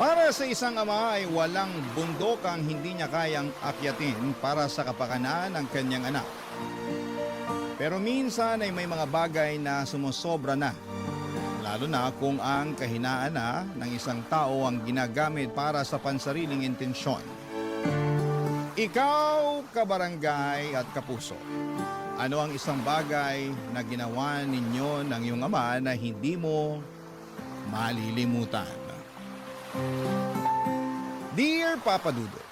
Para sa isang ama ay walang bundok ang hindi niya kayang akyatin para sa kapakanan ng kanyang anak. Pero minsan ay may mga bagay na sumusobra na, lalo na kung ang kahinaan na ng isang tao ang ginagamit para sa pansariling intensyon. Ikaw, kabarangay at kapuso, ano ang isang bagay na ginawa ninyo ng iyong ama na hindi mo malilimutan? Dear Papa Dudut,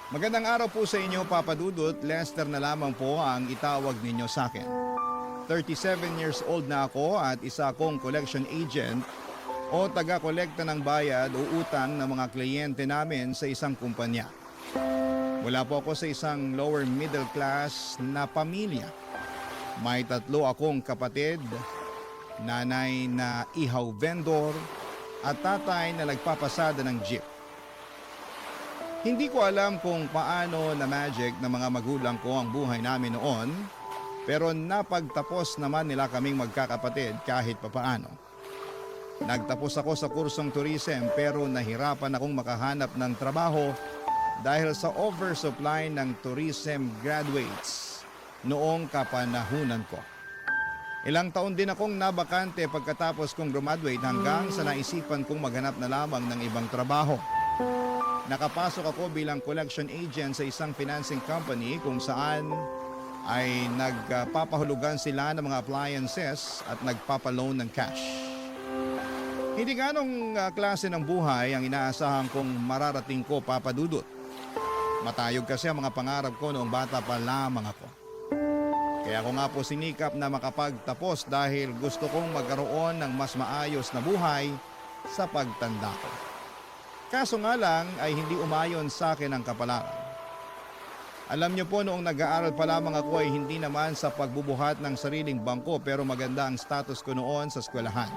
magandang araw po sa inyo Papa Dudut. Lester na lamang po ang itawag ninyo sa akin. 37 years old na ako at isa akong collection agent o taga-kolekta ng bayad o utang ng mga kliyente namin sa isang kumpanya. Wala po ako sa isang lower middle class na pamilya. May 3 akong kapatid, nanay na ihaw vendor at tatay na nagpapasada ng jeep. Hindi ko alam kung paano na magic ng mga magulang ko ang buhay namin noon, pero napagtapos naman nila kaming magkakapatid kahit papaano. Nagtapos ako sa kursong tourism pero nahirapan akong makahanap ng trabaho dahil sa oversupply ng tourism graduates noong kapanahunan ko. Ilang taon din akong nabakante pagkatapos kong graduate hanggang sa naisipan kong maghanap na lamang ng ibang trabaho. Nakapasok ako bilang collection agent sa isang financing company kung saan ay nagpapahulugan sila ng mga appliances at nagpapaloan ng cash. Hindi ganong klase ng buhay ang inaasahan kong mararating ko, Papa Dudut. Matayog kasi ang mga pangarap ko noong bata pa lamang ako. Kaya ako nga po sinikap na makapagtapos dahil gusto kong magkaroon ng mas maayos na buhay sa pagtanda ko. Kaso nga lang ay hindi umayon sa akin ang kapalaran. Alam niyo po, noong nag-aaral pa lamang ako ay hindi naman sa pagbubuhat ng sariling bangko pero maganda ang status ko noon sa eskwelahan.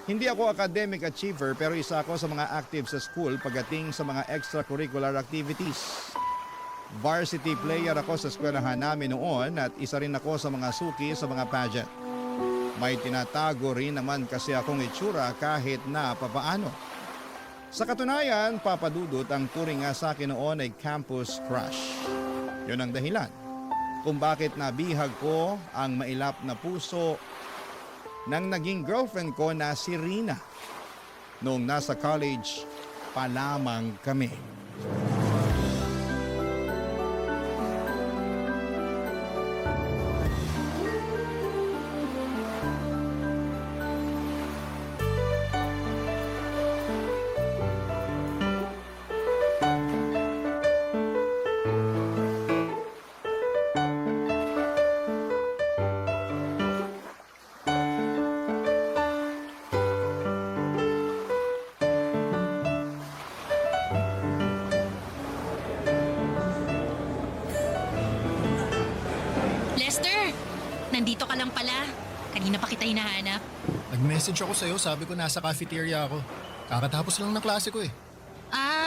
Hindi ako academic achiever pero isa ako sa mga active sa school pagdating sa mga extracurricular activities. Varsity player ako sa eskwelahan namin noon at isa rin ako sa mga suki sa mga pageant. May tinatago rin naman kasi akong itsura kahit na papaano. Sa katunayan, Papa Dudut, ang turing nga sa akin noon ay campus crush. Yun ang dahilan kung bakit nabihag ko ang mailap na puso ng naging girlfriend ko na si Rina noong nasa college pa lamang kami. Lester! Nandito ka lang pala. Kanina pa kita hinahanap. Nag-message ako sa'yo, sabi ko nasa cafeteria ako. Kakatapos lang ng klase ko eh.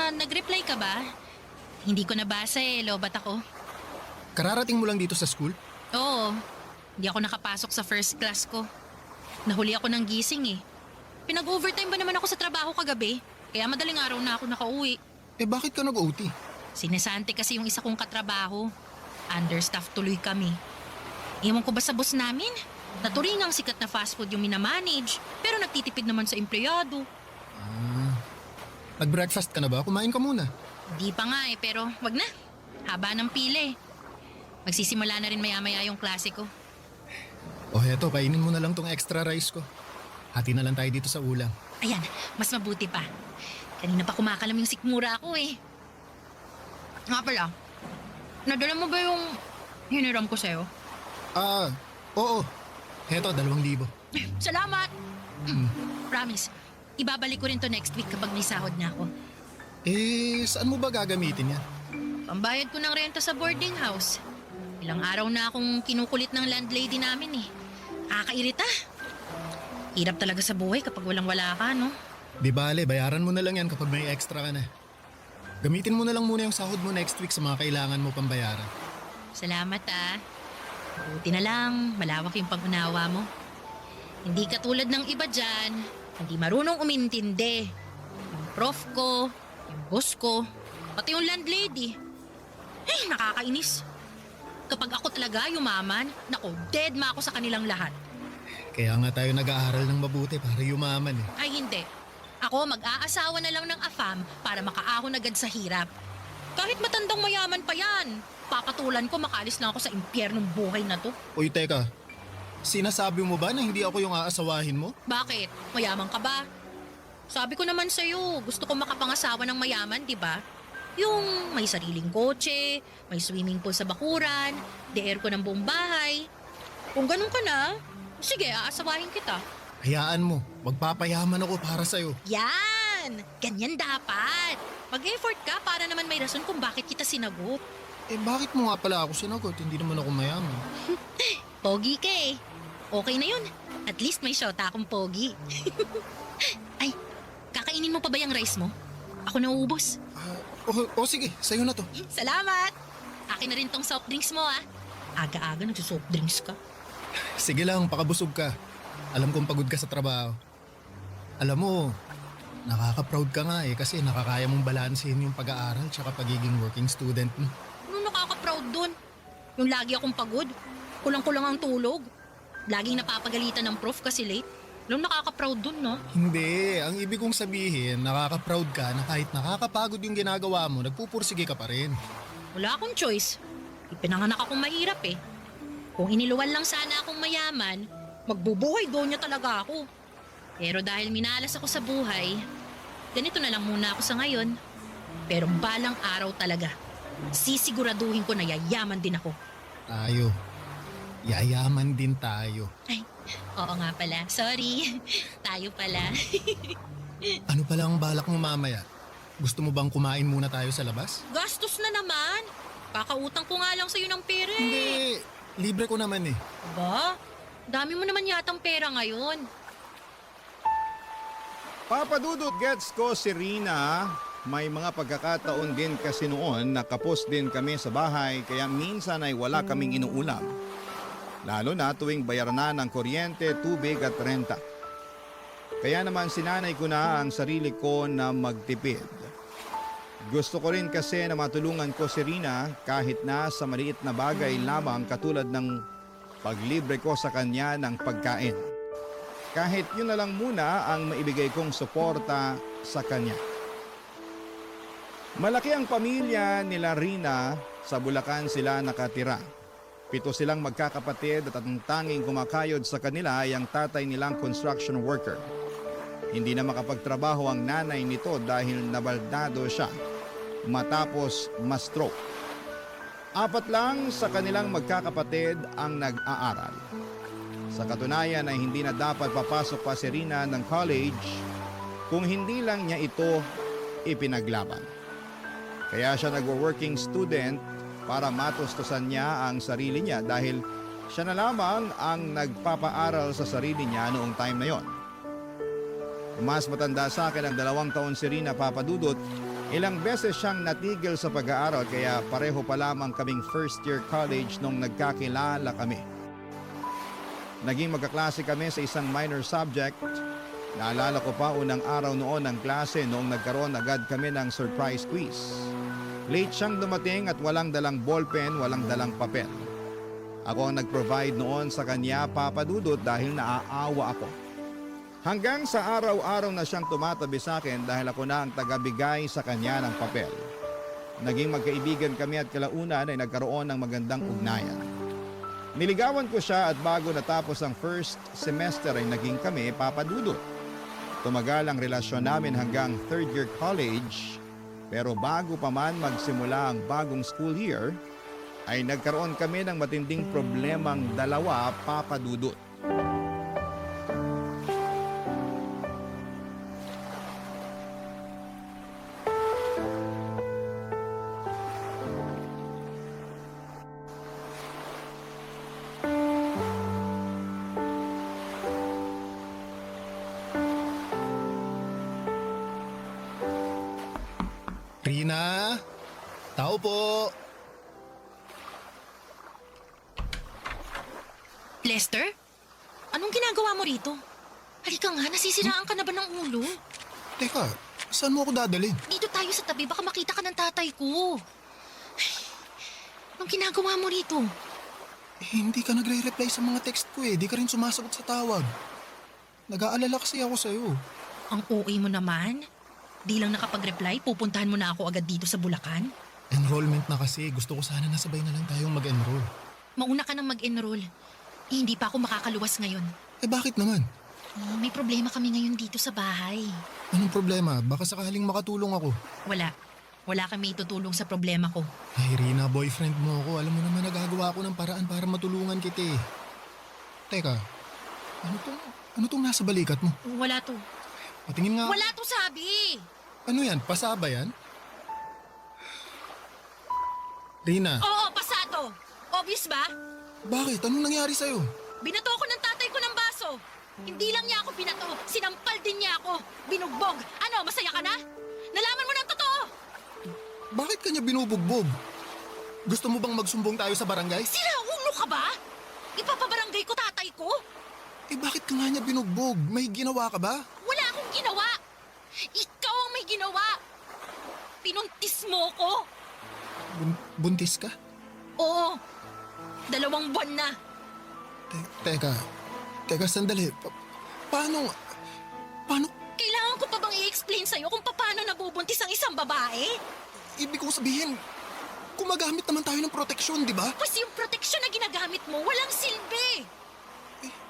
Nag-reply ka ba? Hindi ko nabasa lobat ako. Kararating mo lang dito sa school? Oo, hindi ako nakapasok sa first class ko. Nahuli ako ng gising Pinag-overtime ba naman ako sa trabaho kagabi? Kaya madaling araw na ako nakauwi. Bakit ka nag-OT? Sinesante kasi yung isa kong katrabaho. Understaff tuloy kami. Ewan ko ba sa boss namin? Naturingang sikat na fast food yung minamanage, pero nagtitipid naman sa empleyado. Nag-breakfast ka na ba? Kumain ka muna. Di pa nga pero wag na. Haba ng pila Magsisimula na rin maya-maya yung klase ko. Heto, kainin mo na lang tong extra rice ko. Hati na lang tayo dito sa ulam. Ayan, mas mabuti pa. Kanina pa kumakalam yung sikmura ko Nga pala, nadala mo ba yung hiniram ko sa'yo? Oo. Heto, 2,000. Salamat! Promise, ibabalik ko rin to next week kapag may sahod na ako. Saan mo ba gagamitin yan? Pambayad ko ng renta sa boarding house. Ilang araw na akong kinukulit ng landlady namin Nakakairita. Hirap talaga sa buhay kapag walang-wala ka, no? Di bale, bayaran mo na lang yan kapag may extra ka na. Gamitin mo na lang muna yung sahod mo next week sa mga kailangan mo pambayaran. Salamat Buti na lang, malawak yung pag-unawa mo. Hindi katulad ng iba dyan, hindi marunong umintindi. Yung prof ko, yung boss ko, pati yung landlady. Nakakainis. Kapag ako talaga yumaman, nako, dead ma ako sa kanilang lahat. Kaya nga tayo nag-aaral ng mabuti para yumaman eh. Ay hindi. Ako mag-aasawa na lang ng afam para makaahon agad sa hirap. Kahit matandang mayaman pa yan, papatulan ko makalis na ako sa impyernong buhay na to. Uy, teka. Sinasabi mo ba na hindi ako yung aasawahin mo? Bakit? Mayaman ka ba? Sabi ko naman sa'yo, gusto ko makapangasawa ng mayaman, di ba? Yung may sariling kotse, may swimming pool sa bakuran, de-air ko ng buong bahay. Kung ganun ka na, sige, aasawahin kita. Hayaan mo, magpapayaman ako para sa'yo. Yan! Ganyan dapat. Mag-effort ka para naman may rason kung bakit kita sinagot. Eh bakit mo nga pala ako sinagot? Hindi naman ako mayaman. Pogi ka eh. Okay na yun. At least may shota akong pogi. Ay, kakainin mo pa ba yung rice mo? Ako nauubos. Sige, sa'yo na to. Salamat! Akin na rin tong soft drinks mo ah. Aga-aga nagsusoft drinks ka. Sige lang, pakabusog ka. Alam kong pagod ka sa trabaho. Alam mo, nakaka-proud ka nga eh kasi nakakaya mong balansehin yung pag-aaral tsaka pagiging working student mo. Ano nakaka-proud dun? Yung lagi akong pagod, kulang-kulang ang tulog. Laging napapagalitan ng prof kasi late. Alam nakaka-proud dun, no? Hindi, ang ibig kong sabihin, nakaka-proud ka na kahit nakakapagod yung ginagawa mo, nagpupursige ka pa rin. Wala akong choice. Ipinanganak akong mahirap eh. Kung iniluwan lang sana akong mayaman, magbubuhay doon niya talaga ako. Pero dahil minalas ako sa buhay, ganito na lang muna ako sa ngayon. Pero balang araw talaga, sisiguraduhin ko na yayaman din ako. Tayo. Yayaman din tayo. Ay, oo nga pala. Sorry. Tayo pala. Ano pala ang balak mo mamaya? Gusto mo bang kumain muna tayo sa labas? Gastos na naman. Kakautang ko nga lang sa'yo ng pera eh. Hindi, libre ko naman eh. Ba? Dami mo naman yatang pera ngayon. Papa Dudut, gets ko si Rina. May mga pagkakataon din kasi noon nakapos din kami sa bahay kaya minsan ay wala kaming inuulam. Lalo na tuwing bayaran na ng kuryente, tubig at renta. Kaya naman sinanay ko na ang sarili ko na magtipid. Gusto ko rin kasi na matulungan ko si Rina kahit na sa maliit na bagay lamang katulad ng paglibre ko sa kanya ng pagkain. Kahit yun na lang muna ang maibigay kong suporta sa kanya. Malaki ang pamilya nila Rina, sa Bulacan sila nakatira. 7 silang magkakapatid at ang tanging kumakayod sa kanila ay ang tatay nilang construction worker. Hindi na makapagtrabaho ang nanay nito dahil nabaldado siya matapos ma-stroke. 4 lang sa kanilang magkakapatid ang nag-aaral. Sa katunayan ay hindi na dapat papasok pa si Rina ng college kung hindi lang niya ito ipinaglaban. Kaya siya nag-working student para matustusan niya ang sarili niya dahil siya na lamang ang nagpapaaral sa sarili niya noong time na yon. Mas matanda sa akin ang 2 taon si Rina, Papa Dudut. Ilang beses siyang natigil sa pag-aaral kaya pareho pa lamang kaming first year college nung nagkakilala kami. Naging magkaklase kami sa isang minor subject. Naalala ko pa unang araw noon ng klase noong nagkaroon agad kami ng surprise quiz. Late siyang dumating at walang dalang ballpen, walang dalang papel. Ako ang nag-provide noon sa kanya, Papa Dudut, dahil naaawa ako. Hanggang sa araw-araw na siyang tumatabi sa akin dahil ako na ang tagabigay sa kanya ng papel. Naging magkaibigan kami at kalaunan ay nagkaroon ng magandang ugnayan. Niligawan ko siya at bago natapos ang first semester ay naging kami, Papa Dudut. Tumagal ang relasyon namin hanggang 3rd year college. Pero bago pa man magsimula ang bagong school year, ay nagkaroon kami ng matinding problemang dalawa, Papa Dudut. Rina, tao po. Lester? Anong ginagawa mo rito? Halika nga, nasisiraan ka na ba ng ulo? Teka, Saan mo ako dadalhin? Dito tayo sa tabi, baka makita ka ng tatay ko. Ay, anong ginagawa mo rito? Hindi ka nagre-reply sa mga text ko eh. Di ka rin sumasagot sa tawag. Nag-aalala kasi ako sa'yo. Ang OA mo naman. Di lang nakapag-reply, pupuntahan mo na ako agad dito sa Bulacan. Enrollment na kasi. Gusto ko sana nasabay na lang tayong mag-enroll. Mauna ka nang mag-enroll. Hindi pa ako makakaluwas ngayon. Eh bakit naman? May problema kami ngayon dito sa bahay. Anong problema? Baka sakaling makatulong ako. Wala. Wala kami itutulong sa problema ko. Ay, Rina, boyfriend mo ako. Alam mo naman nagagawa ako ng paraan para matulungan kita eh. Teka, ano tong nasa balikat mo? Wala to. Patingin nga. Wala to sabi! Ano yan? Pasaba yan? Rina, Oo, pasado. Obvious ba? bakit? Anong nangyari sa'yo? Binato ako ng tatay ko ng baso. Hindi lang niya ako binato, sinampal din niya ako. Binugbog. Ano, masaya ka na? Nalaman mo ng totoo! Bakit kanya binubugbog? Gusto mo bang magsumbong tayo sa barangay? Sira ulo ka ba? Ipapabarangay ko tatay ko? Eh bakit ka nga niya binugbog? May ginawa ka ba? Wala akong ginawa. Ikaw ang may ginawa. Pinuntis mo ko. Buntis ka? Oo. 2 buwan na. Teka, sandali. Paano? Kailangan ko pa bang i-explain sa'yo kung paano nabubuntis ang isang babae? Ibig kong sabihin, gumagamit naman tayo ng proteksyon, di ba? Kasi yung proteksyon na ginagamit mo, walang silbi.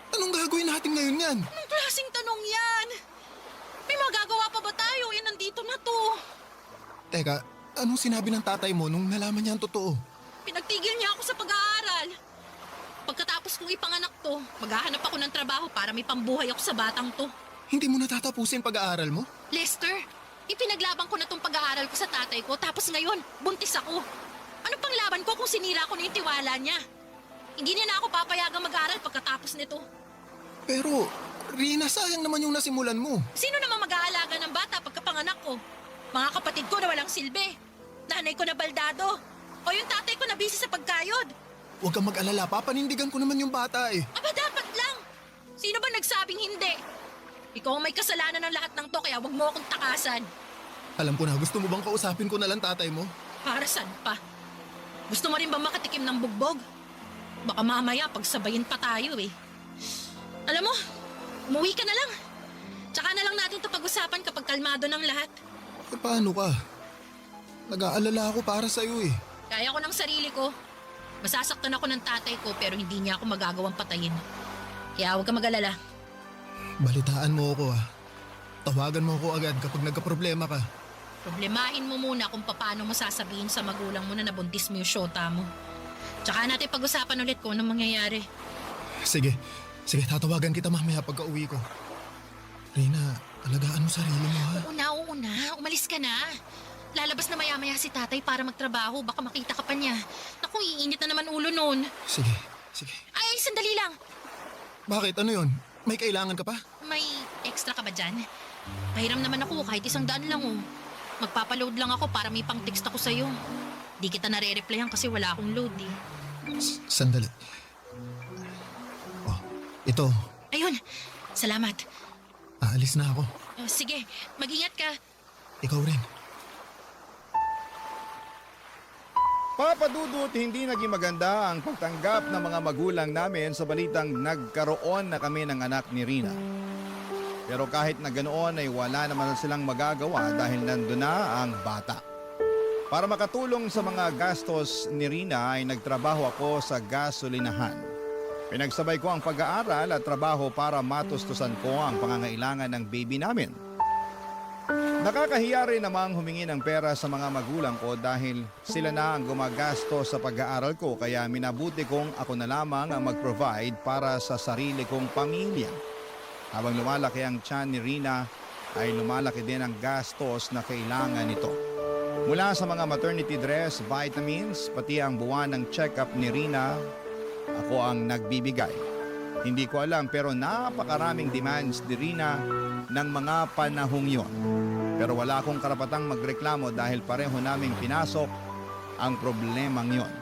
Anong gagawin natin ngayon yan? Anong klaseng tanong yan? May magagawa pa ba tayo? Nandito na to. Teka, anong sinabi ng tatay mo nung nalaman niya ang totoo? Pinagtigil niya ako sa pag-aaral. Pagkatapos kong ipanganak to, maghahanap ako ng trabaho para may pambuhay ako sa batang to. Hindi mo natatapusin pag-aaral mo? Lester, ipinaglaban ko na tong pag-aaral ko sa tatay ko tapos ngayon, buntis ako. Ano pang laban ko kung sinira ko na yung tiwala niya? Hindi niya na ako papayagang mag-aaral pagkatapos nito. Pero, Rina, sayang naman yung nasimulan mo. Sino naman mag-aalaga ng bata pagkapanganak ko? Mga kapatid ko na walang silbi. Nanay ko na baldado. O yung tatay ko na busy sa pagkayod. Huwag kang mag-alala, papanindigan ko naman yung bata eh. Aba dapat lang. Sino ba nagsabing hindi? Ikaw ang may kasalanan ng lahat ng to kaya wag mo akong takasan. Alam ko na, gusto mo bang kausapin ko na lang tatay mo? Para saan pa? Gusto mo rin ba makatikim ng bugbog? Baka mamaya pagsabayin pa tayo eh. Alam mo, umuwi ka na lang. Tsaka na lang natin ito pag-usapan kapag kalmado ng lahat. Eh paano ka? Nag-aalala ako para sa'yo eh. Kaya ko ng sarili ko. Masasaktan ako ng tatay ko pero hindi niya ako magagawang patayin. Kaya huwag ka mag-alala. Balitaan mo ako ah. Tawagan mo ako agad kapag nagka-problema ka. Problemahin mo muna kung paano mo sasabihin sa magulang mo na nabuntis mo yung syota mo. Tsaka natin pag-usapan ulit kung anong mangyayari. Sige, tatawagan kita mamaya pagka uwi ko. Rina, alagaan mo sarili mo ha. Oo na. Umalis ka na. Lalabas na maya-maya si tatay para magtrabaho. Baka makita ka pa niya. Naku, iinit na naman ulo nun. Sige. Ay, sandali lang. Bakit? Ano yon? May kailangan ka pa? May extra ka ba dyan? Pahiram naman ako kahit 100 lang oh. Magpapaload lang ako para may pang-text ako sa'yo. Di kita nare-replyan kasi wala akong load eh. Sandali. Oh, ito. Ayun, salamat. Aalis na ako. Sige, mag-ingat ka. Ikaw rin. Papa Dudut, hindi naging maganda ang pagtanggap ng mga magulang namin sa balitang nagkaroon na kami ng anak ni Rina. Pero kahit na ganoon ay wala naman silang magagawa dahil nandun na ang bata. Para makatulong sa mga gastos ni Rina ay nagtrabaho ako sa gasolinahan. Pinagsabay ko ang pag-aaral at trabaho para matustusan ko ang pangangailangan ng baby namin. Nakakahiya rin namang humingi ng pera sa mga magulang ko dahil sila na ang gumagasto sa pag-aaral ko kaya minabuti kong ako na lamang ang mag-provide para sa sarili kong pamilya. Habang lumalaki ang tiyan ni Rina ay lumalaki din ang gastos na kailangan nito. Mula sa mga maternity dress, vitamins, pati ang buwan ng check-up ni Rina, ako ang nagbibigay. Hindi ko alam pero napakaraming demands ni Rina ng mga panahong yon. Pero wala akong karapatang magreklamo dahil pareho naming pinasok ang problemang yon.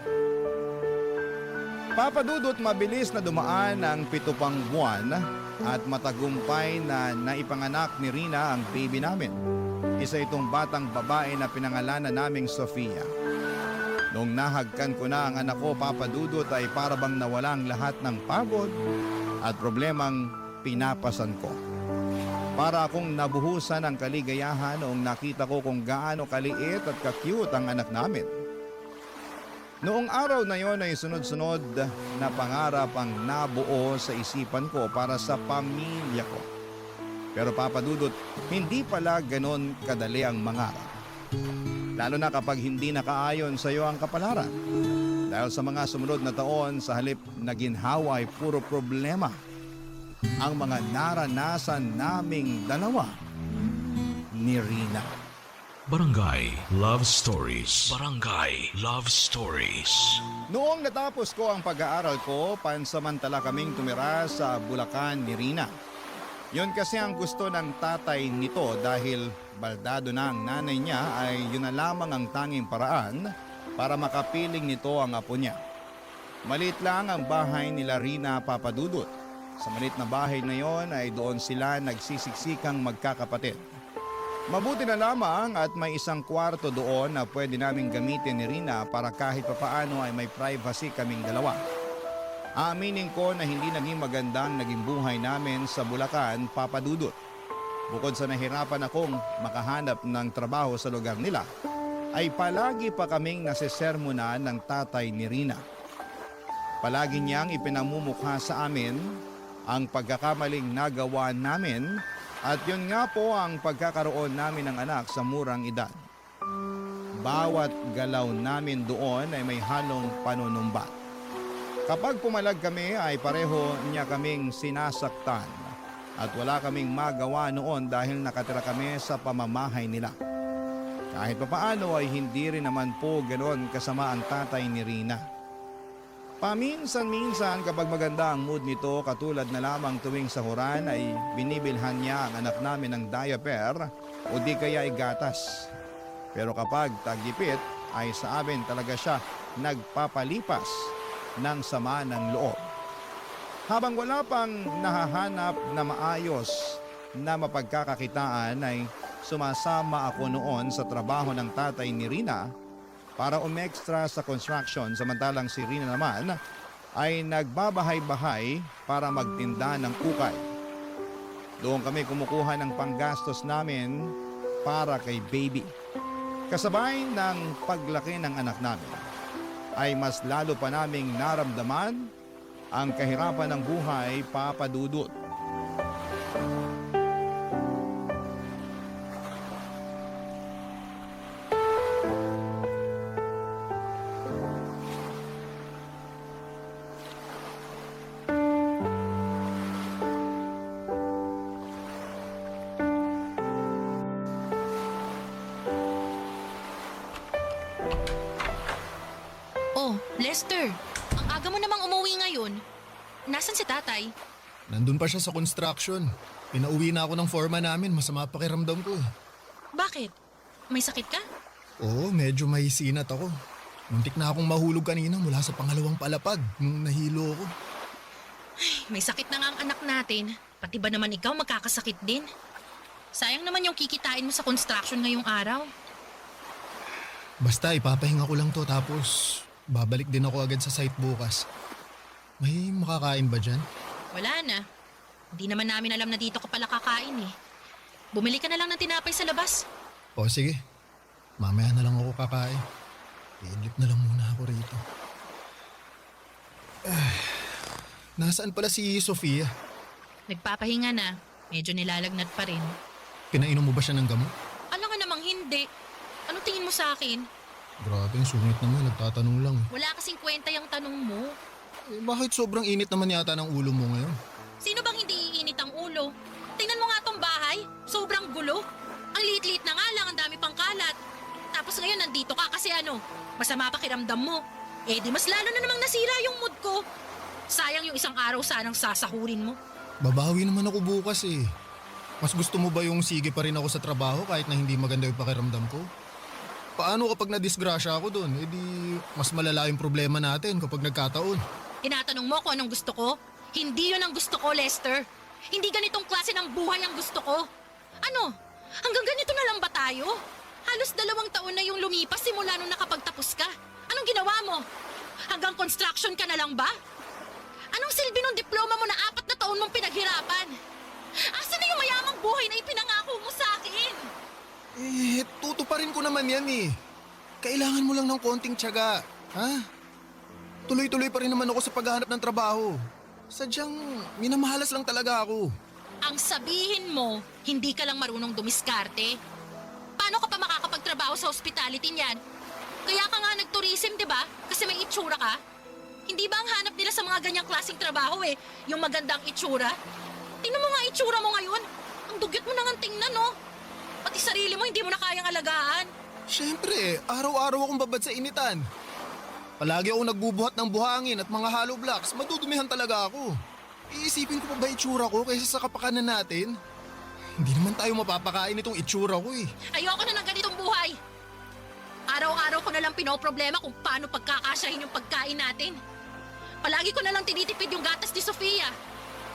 Papa Dudut, mabilis na dumaan ang 7 pang buwan at matagumpay na naipanganak ni Rina ang baby namin. Isa itong batang babae na pinangalanan naming Sofia. Noong nahagkan ko na ang anak ko, Papa Dudut, ay para bang nawalang lahat ng pagod at problemang pinapasan ko. Para akong nabuhusan ng kaligayahan noong nakita ko kung gaano kaliit at ka-cute ang anak namin. Noong araw na yon ay sunod-sunod na pangarap ang nabuo sa isipan ko para sa pamilya ko. Pero Papa Dudut, hindi pala ganon kadali ang mangarap. Lalo na kapag hindi nakaayon sa iyo ang kapalaran. Dahil sa mga sumunod na taon, sa halip na ginhawa ay puro problema ang mga naranasan naming dalawa ni Rina. Barangay Love Stories. Barangay Love Stories. Noong natapos ko ang pag-aaral ko, pansamantala kaming tumira sa Bulacan ni Rina. Yun kasi ang gusto ng tatay nito dahil baldado na ang nanay niya ay yun na lamang ang tanging paraan para makapiling nito ang apo niya. Maliit lang ang bahay nila Rina, Papa Dudut. Sa maliit na bahay na yon ay doon sila nagsisisikang magkakapatid. Mabuti na lamang at may isang kwarto doon na pwede naming gamitin ni Rina para kahit papaano ay may privacy kaming dalawa. Aaminin ko na hindi naging magandang naging buhay namin sa Bulacan, Papa Dudut. Bukod sa nahirapan akong makahanap ng trabaho sa lugar nila, ay palagi pa kaming nasisermonan ng tatay ni Rina. Palagi niyang ipinamumukha sa amin ang pagkakamaling nagawa namin at yun nga po ang pagkakaroon namin ng anak sa murang edad. Bawat galaw namin doon ay may halong panunumbat. Kapag pumalag kami ay pareho niya kaming sinasaktan at wala kaming magawa noon dahil nakatira kami sa pamamahay nila. Kahit papaano ay hindi rin naman po ganoon kasama ang tatay ni Rina. Paminsan-minsan kapag maganda ang mood nito, katulad na lamang tuwing sahuran ay binibilhan niya ang anak namin ng diaper o di kaya ay gatas. Pero kapag tagipit ay sa amin talaga siya nagpapalipas ng sama ng loob. Habang wala pang nahahanap na maayos na mapagkakakitaan ay sumasama ako noon sa trabaho ng tatay ni Rina para umextra sa construction, samantalang si Rina naman ay nagbabahay-bahay para magtinda ng ukay. Doon kami kumukuha ng panggastos namin para kay baby. Kasabay ng paglaki ng anak namin ay mas lalo pa naming naramdaman ang kahirapan ng buhay, Papa Dudut. Oh, Lester, ang aga mo namang umuwi ngayon. Nasaan si tatay? Nandun pa siya sa construction. Pinauwi na ako ng foreman namin, masama pakiramdam ko. Bakit? May sakit ka? Oo, medyo may sinat ako. Muntik na akong mahulog kanina mula sa pangalawang palapag nung nahilo ako. May sakit na nga ang anak natin. Pati ba naman ikaw magkakasakit din? Sayang naman yung kikitain mo sa construction ngayong araw. Basta ipapahinga ko lang to tapos babalik din ako agad sa site bukas. May makakain ba dyan? Wala na. Hindi naman namin alam na dito ka pala kakain eh. Bumili ka na lang ng tinapay sa labas. O sige, mamaya na lang ako kakain. Iidlip na lang muna ako rito. Nasaan pala si Sofia? Nagpapahinga na. Medyo nilalagnat pa rin. Pinainom mo ba siya ng gamot? Alam nga namang hindi. Anong tingin mo sa akin? Grabe, ang sungit naman. Nagtatanong lang. Wala kasing kwenta yung tanong mo. Eh, bakit sobrang init naman yata ng ulo mo ngayon? Sino bang hindi iinit ang ulo? Tingnan mo nga tong bahay. Sobrang gulo. Ang liit-liit na nga lang, ang dami pang kalat. Tapos ngayon nandito ka kasi ano, masama pakiramdam mo. Eh di mas lalo na namang nasira yung mood ko. Sayang yung isang araw sanang sasahurin mo. Babawi naman ako bukas eh. Mas gusto mo ba yung sige pa rin ako sa trabaho kahit na hindi maganda yung pakiramdam ko? Paano kapag nadisgrasya ako doon? Eh di mas malala yung problema natin kapag nagkataon. Tinatanong mo kung anong gusto ko? Hindi yun ang gusto ko, Lester. Hindi ganitong klase ng buhay ang gusto ko. Ano? Hanggang ganito na lang ba tayo? Halos 2 taon na yung lumipas simula nung nakapagtapos ka. Anong ginawa mo? Hanggang construction ka na lang ba? Anong silbi ng diploma mo na 4 na taon mong pinaghirapan? Asan na yung mayamang buhay na ipinangako mo sa akin? Tutuparin ko naman yan eh. Kailangan mo lang ng konting tiyaga, ha? Tuloy-tuloy pa rin naman ako sa paghahanap ng trabaho. Sadyang minamahalas lang talaga ako. Ang sabihin mo, hindi ka lang marunong dumiskarte. Paano ka pa makakapagtrabaho sa hospitality niyan? Kaya ka nga nag-tourism, di ba? Kasi may itsura ka. Hindi ba ang hanap nila sa mga ganyang klaseng trabaho yung magandang itsura? Tingnan mo nga itsura mo ngayon. Ang dugyot mo na nga tingnan, no? Pati sarili mo hindi mo na kayang alagaan. Siyempre, araw-araw akong babad sa initan. Palagi akong nagbubuhat ng buhangin at mga hollow blocks, madudumihan talaga ako. Iisipin ko pa ba itsura ko kaysa sa kapakanan natin? Hindi naman tayo mapapakain itong itsura ko eh. Ayoko na ng ganitong buhay. Araw-araw ko na lang pinoproblema kung paano pagkakasyahin yung pagkain natin. Palagi ko na lang tinitipid yung gatas ni Sofia.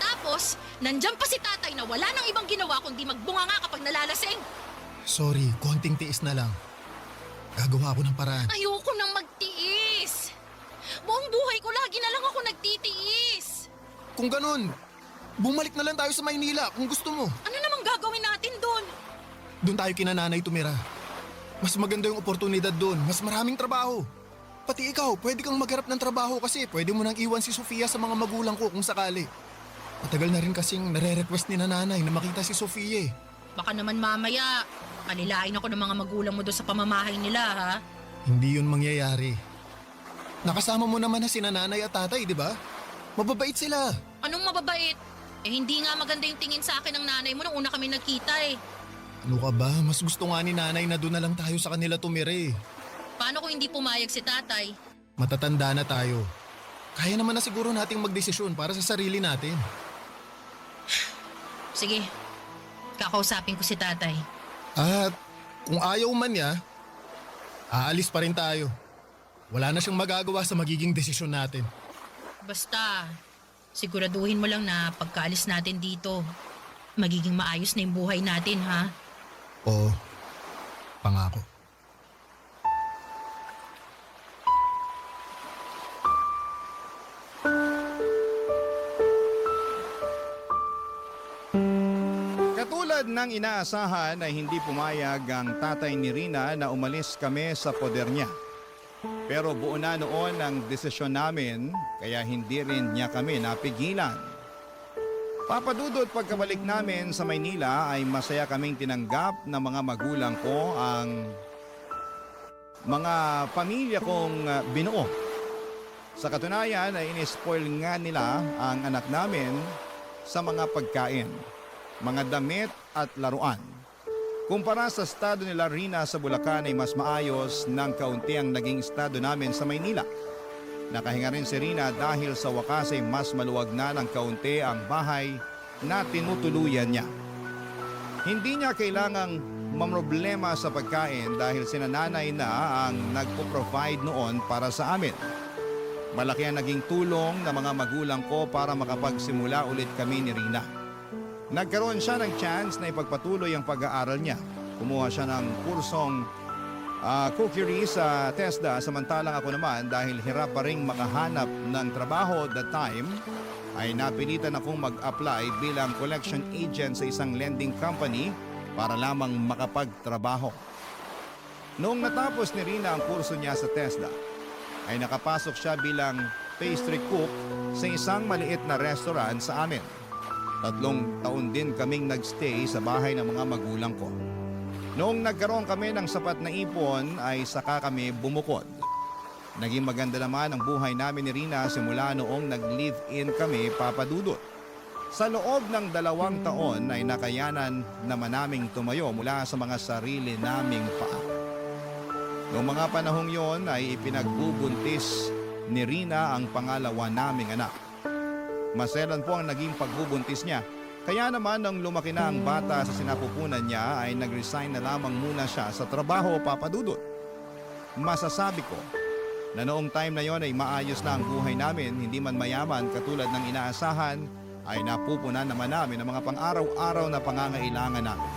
Tapos, nandyan pa si tatay na wala nang ibang ginawa kundi magbunga nga kapag nalalasing. Sorry, konting tiis na lang. Gagawa ako ng paraan. Ayoko nang magtiis. Buong buhay ko lagi na lang ako nagtitiis. Kung ganun, bumalik na lang tayo sa Maynila kung gusto mo. Ano namang gagawin natin doon? Doon tayo kina nanay tumira. Mas maganda yung oportunidad doon, mas maraming trabaho. Pati ikaw, pwede kang magharap ng trabaho kasi pwede mo nang iwan si Sofia sa mga magulang ko kung sakali. Matagal na rin kasing nare-request ni nanay na makita si Sofia eh. Baka naman mamaya, alilain ako ng mga magulang mo doon sa pamamahay nila, ha? Hindi yun mangyayari. Nakasama mo naman na si nanay at tatay, di ba? Mababait sila. Anong mababait? Hindi nga maganda yung tingin sa akin ng nanay mo nung una kami nagkita eh. Ano ka ba? Mas gusto nga ni nanay na doon na lang tayo sa kanila tumira eh. Paano kung hindi pumayag si tatay? Matatanda na tayo. Kaya naman na siguro nating magdesisyon para sa sarili natin. Sige, kakausapin ko si tatay. At kung ayaw man niya, aalis pa rin tayo. Wala na siyang magagawa sa magiging desisyon natin. Basta, siguraduhin mo lang na pagkaalis natin dito, magiging maayos na yung buhay natin, ha? Oo, pangako. Katulad ng inaasahan ay hindi pumayag ang tatay ni Rina na umalis kami sa poder niya. Pero buo na noon ang desisyon namin kaya hindi rin niya kami napigilan. Papadudot pagkabalik namin sa Maynila ay masaya kaming tinanggap ng mga magulang ko ang mga pamilya kong binuo. Sa katunayan ay in-spoil nga nila ang anak namin sa mga pagkain, mga damit at laruan. Kumpara sa estado nila Rina sa Bulacan ay mas maayos ng kaunti ang naging estado namin sa Maynila. Nakahinga rin si Rina dahil sa wakas ay mas maluwag na ng kaunti ang bahay na tinutuluyan niya. Hindi niya kailangang mamroblema sa pagkain dahil sinananay na ang nagpo-provide noon para sa amin. Malaki ang naging tulong ng mga magulang ko para makapagsimula ulit kami ni Rina. Nagkaroon siya ng chance na ipagpatuloy ang pag-aaral niya. Kumuha siya ng kursong cookery sa TESDA samantalang ako naman dahil hirap pa rin makahanap ng trabaho at that time ay napilitan akong mag-apply bilang collection agent sa isang lending company para lamang makapagtrabaho. Noong natapos ni Rina ang kurso niya sa TESDA ay nakapasok siya bilang pastry cook sa isang maliit na restaurant sa amin. 3 taon din kaming nagstay sa bahay ng mga magulang ko. Noong nagkaroon kami ng sapat na ipon ay saka kami bumukod. Naging maganda naman ang buhay namin ni Rina simula noong nag-live-in kami papadudot. Sa loob ng 2 taon ay nakayanan naman naming tumayo mula sa mga sarili naming paa. Noong mga panahong yon ay ipinagbubuntis ni Rina ang pangalawa naming anak. Maselan po ang naging pagbubuntis niya. Kaya naman nang lumaki na ang bata sa sinapupunan niya ay nag-resign na lamang muna siya sa trabaho papadudot. Masasabi ko na noong time na yon ay maayos na ang buhay namin, hindi man mayaman katulad ng inaasahan ay napupunan naman namin ang mga pang-araw-araw na pangangailangan namin.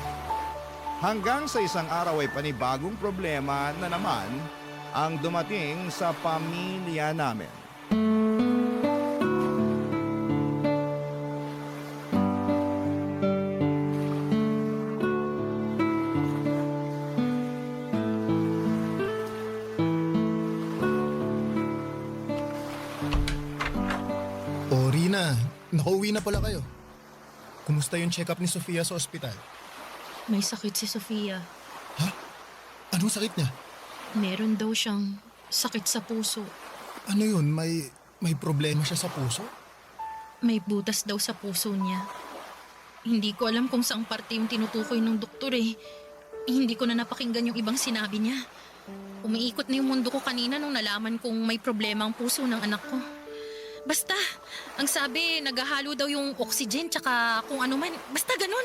Hanggang sa isang araw ay panibagong problema na naman ang dumating sa pamilya namin. O Rina, nakauwi na pala kayo. Kumusta yung check-up ni Sofia sa ospital? May sakit si Sofia. Anong sakit niya? Meron daw siyang sakit sa puso. Ano yun? May problema siya sa puso? May butas daw sa puso niya. Hindi ko alam kung saang parte yung tinutukoy ng doktor eh. Hindi ko na napakinggan yung ibang sinabi niya. Umiikot na yung mundo ko kanina nung nalaman kong may problema ang puso ng anak ko. Basta, ang sabi, naghahalo daw yung oxygen tsaka kung ano man. Basta ganun.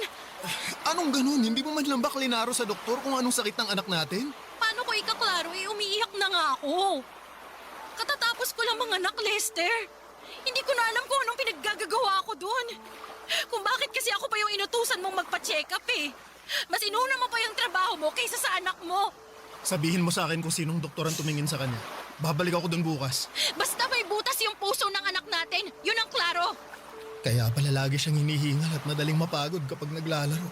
Anong ganun? Hindi mo man lang ba klinaro sa doktor kung anong sakit ng anak natin? Paano ko ikaklaro eh? Umiiyak na nga ako. Katatapos ko lang mga anak, Lester. Hindi ko na alam kung anong pinaggagawa ko doon. Kung bakit kasi ako pa yung inutusan mong magpa-check up eh. Mas inuna mo pa yung trabaho mo kaysa sa anak mo. Sabihin mo sa akin kung sinong doktor ang tumingin sa kanya. Babalik ako doon bukas. Basta may butas yung puso ng anak natin, yun ang klaro. Kaya pala lagi siyang hinihingal at madaling mapagod kapag naglalaro.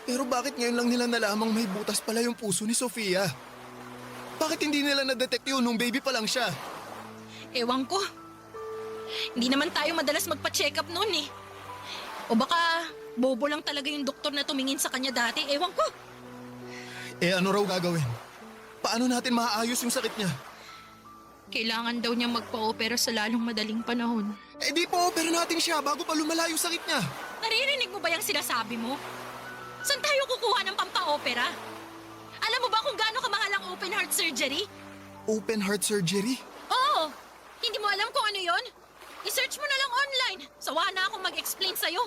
Pero bakit ngayon lang nila nalamang may butas pala yung puso ni Sofia? Bakit hindi nila na-detect yun nung baby pa lang siya? Ewan ko. Hindi naman tayo madalas magpa-check up noon eh. O baka bobo lang talaga yung doktor na tumingin sa kanya dati, ewan ko. Eh ano raw gagawin? Paano natin maaayos yung sakit niya? Kailangan daw niya magpa-opera sa lalong madaling panahon. Eh di po-opera natin siya bago pa lumala yung sakit niya. Naririnig mo ba yung sinasabi mo? Saan tayo kukuha ng pampa-opera? Alam mo ba kung gaano kamahal ang open heart surgery? Open heart surgery? Oo! Hindi mo alam kung ano yon? I-search mo na lang online. Sawa na akong mag-explain sa'yo.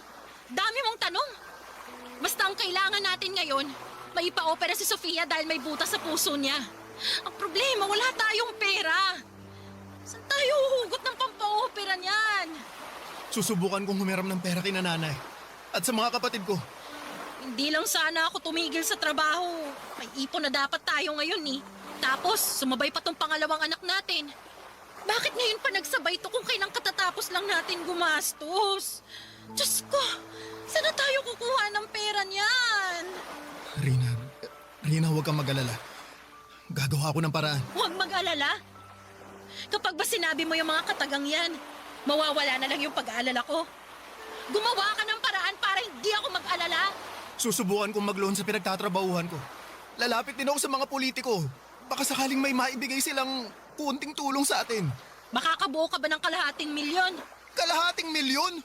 Dami mong tanong. Basta ang kailangan natin ngayon, may ipa-opera si Sofia dahil may butas sa puso niya. Ang problema, wala tayong pera. Saan tayo huhugot ng pampa-opera niyan? Susubukan kong humiram ng pera kina nanay. At sa mga kapatid ko. Hindi lang sana ako tumigil sa trabaho. May ipon na dapat tayo ngayon eh. Tapos, sumabay pa tong pangalawang anak natin. Bakit ngayon pa nagsabay to kung kailang katatapos lang natin gumastos? Diyos ko, saan na tayo kukuha ng pera niyan? Rina, huwag kang mag-alala. Gagawa ako ng paraan. Huwag mag-alala. Kapag ba sinabi mo yung mga katagang yan, mawawala na lang yung pag-aalala ko. Gumawa ka ng paraan para hindi ako mag-alala. Susubukan kong mag-loan sa pinagtatrabahuhan ko. Lalapit din ako sa mga politiko. Baka sakaling may maibigay silang kunting tulong sa atin. Makakabuo ka ba ng kalahating milyon? Kalahating milyon?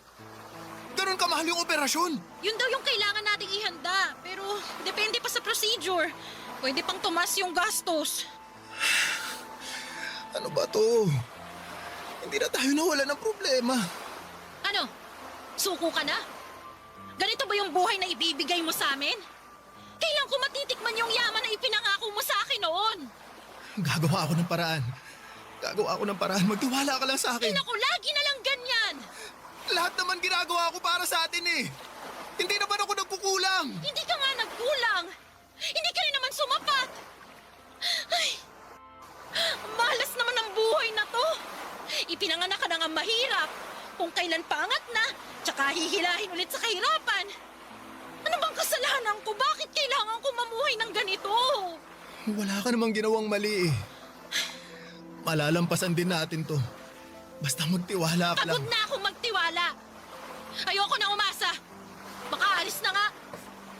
Ganun kamahal yung operasyon. Yun daw yung kailangan nating ihanda. Pero depende pa sa procedure. Pwede pang tumas yung gastos. Ano ba to? Hindi na tayo nawala ng problema. Ano? Suko ka na? Ganito ba yung buhay na ibibigay mo sa amin? Kailan ko matitikman yung yaman na ipinangako mo sa akin noon? Gagawa ako ng paraan. Magtiwala ka lang sa Ay akin. naku, lagi na lang ganyan. Lahat naman ginagawa ko para sa atin eh. Hindi naman ako nagkukulang. Hindi ka nga nagkulang. Hindi ka rin naman sumapat. Ay, ang malas naman ng buhay na to. Ipinanganak ka na nga mahirap. Kung kailan paangat na, tsaka hihilahin ulit sa kahirapan. Ano bang kasalanan ko? Bakit kailangan ko mamuhay ng ganito? Wala ka namang ginawang mali eh. Malalampasan din natin to. Basta magtiwala ka lang. Pagod na akong magtiwala. Ayoko na umasa. Baka alis na nga.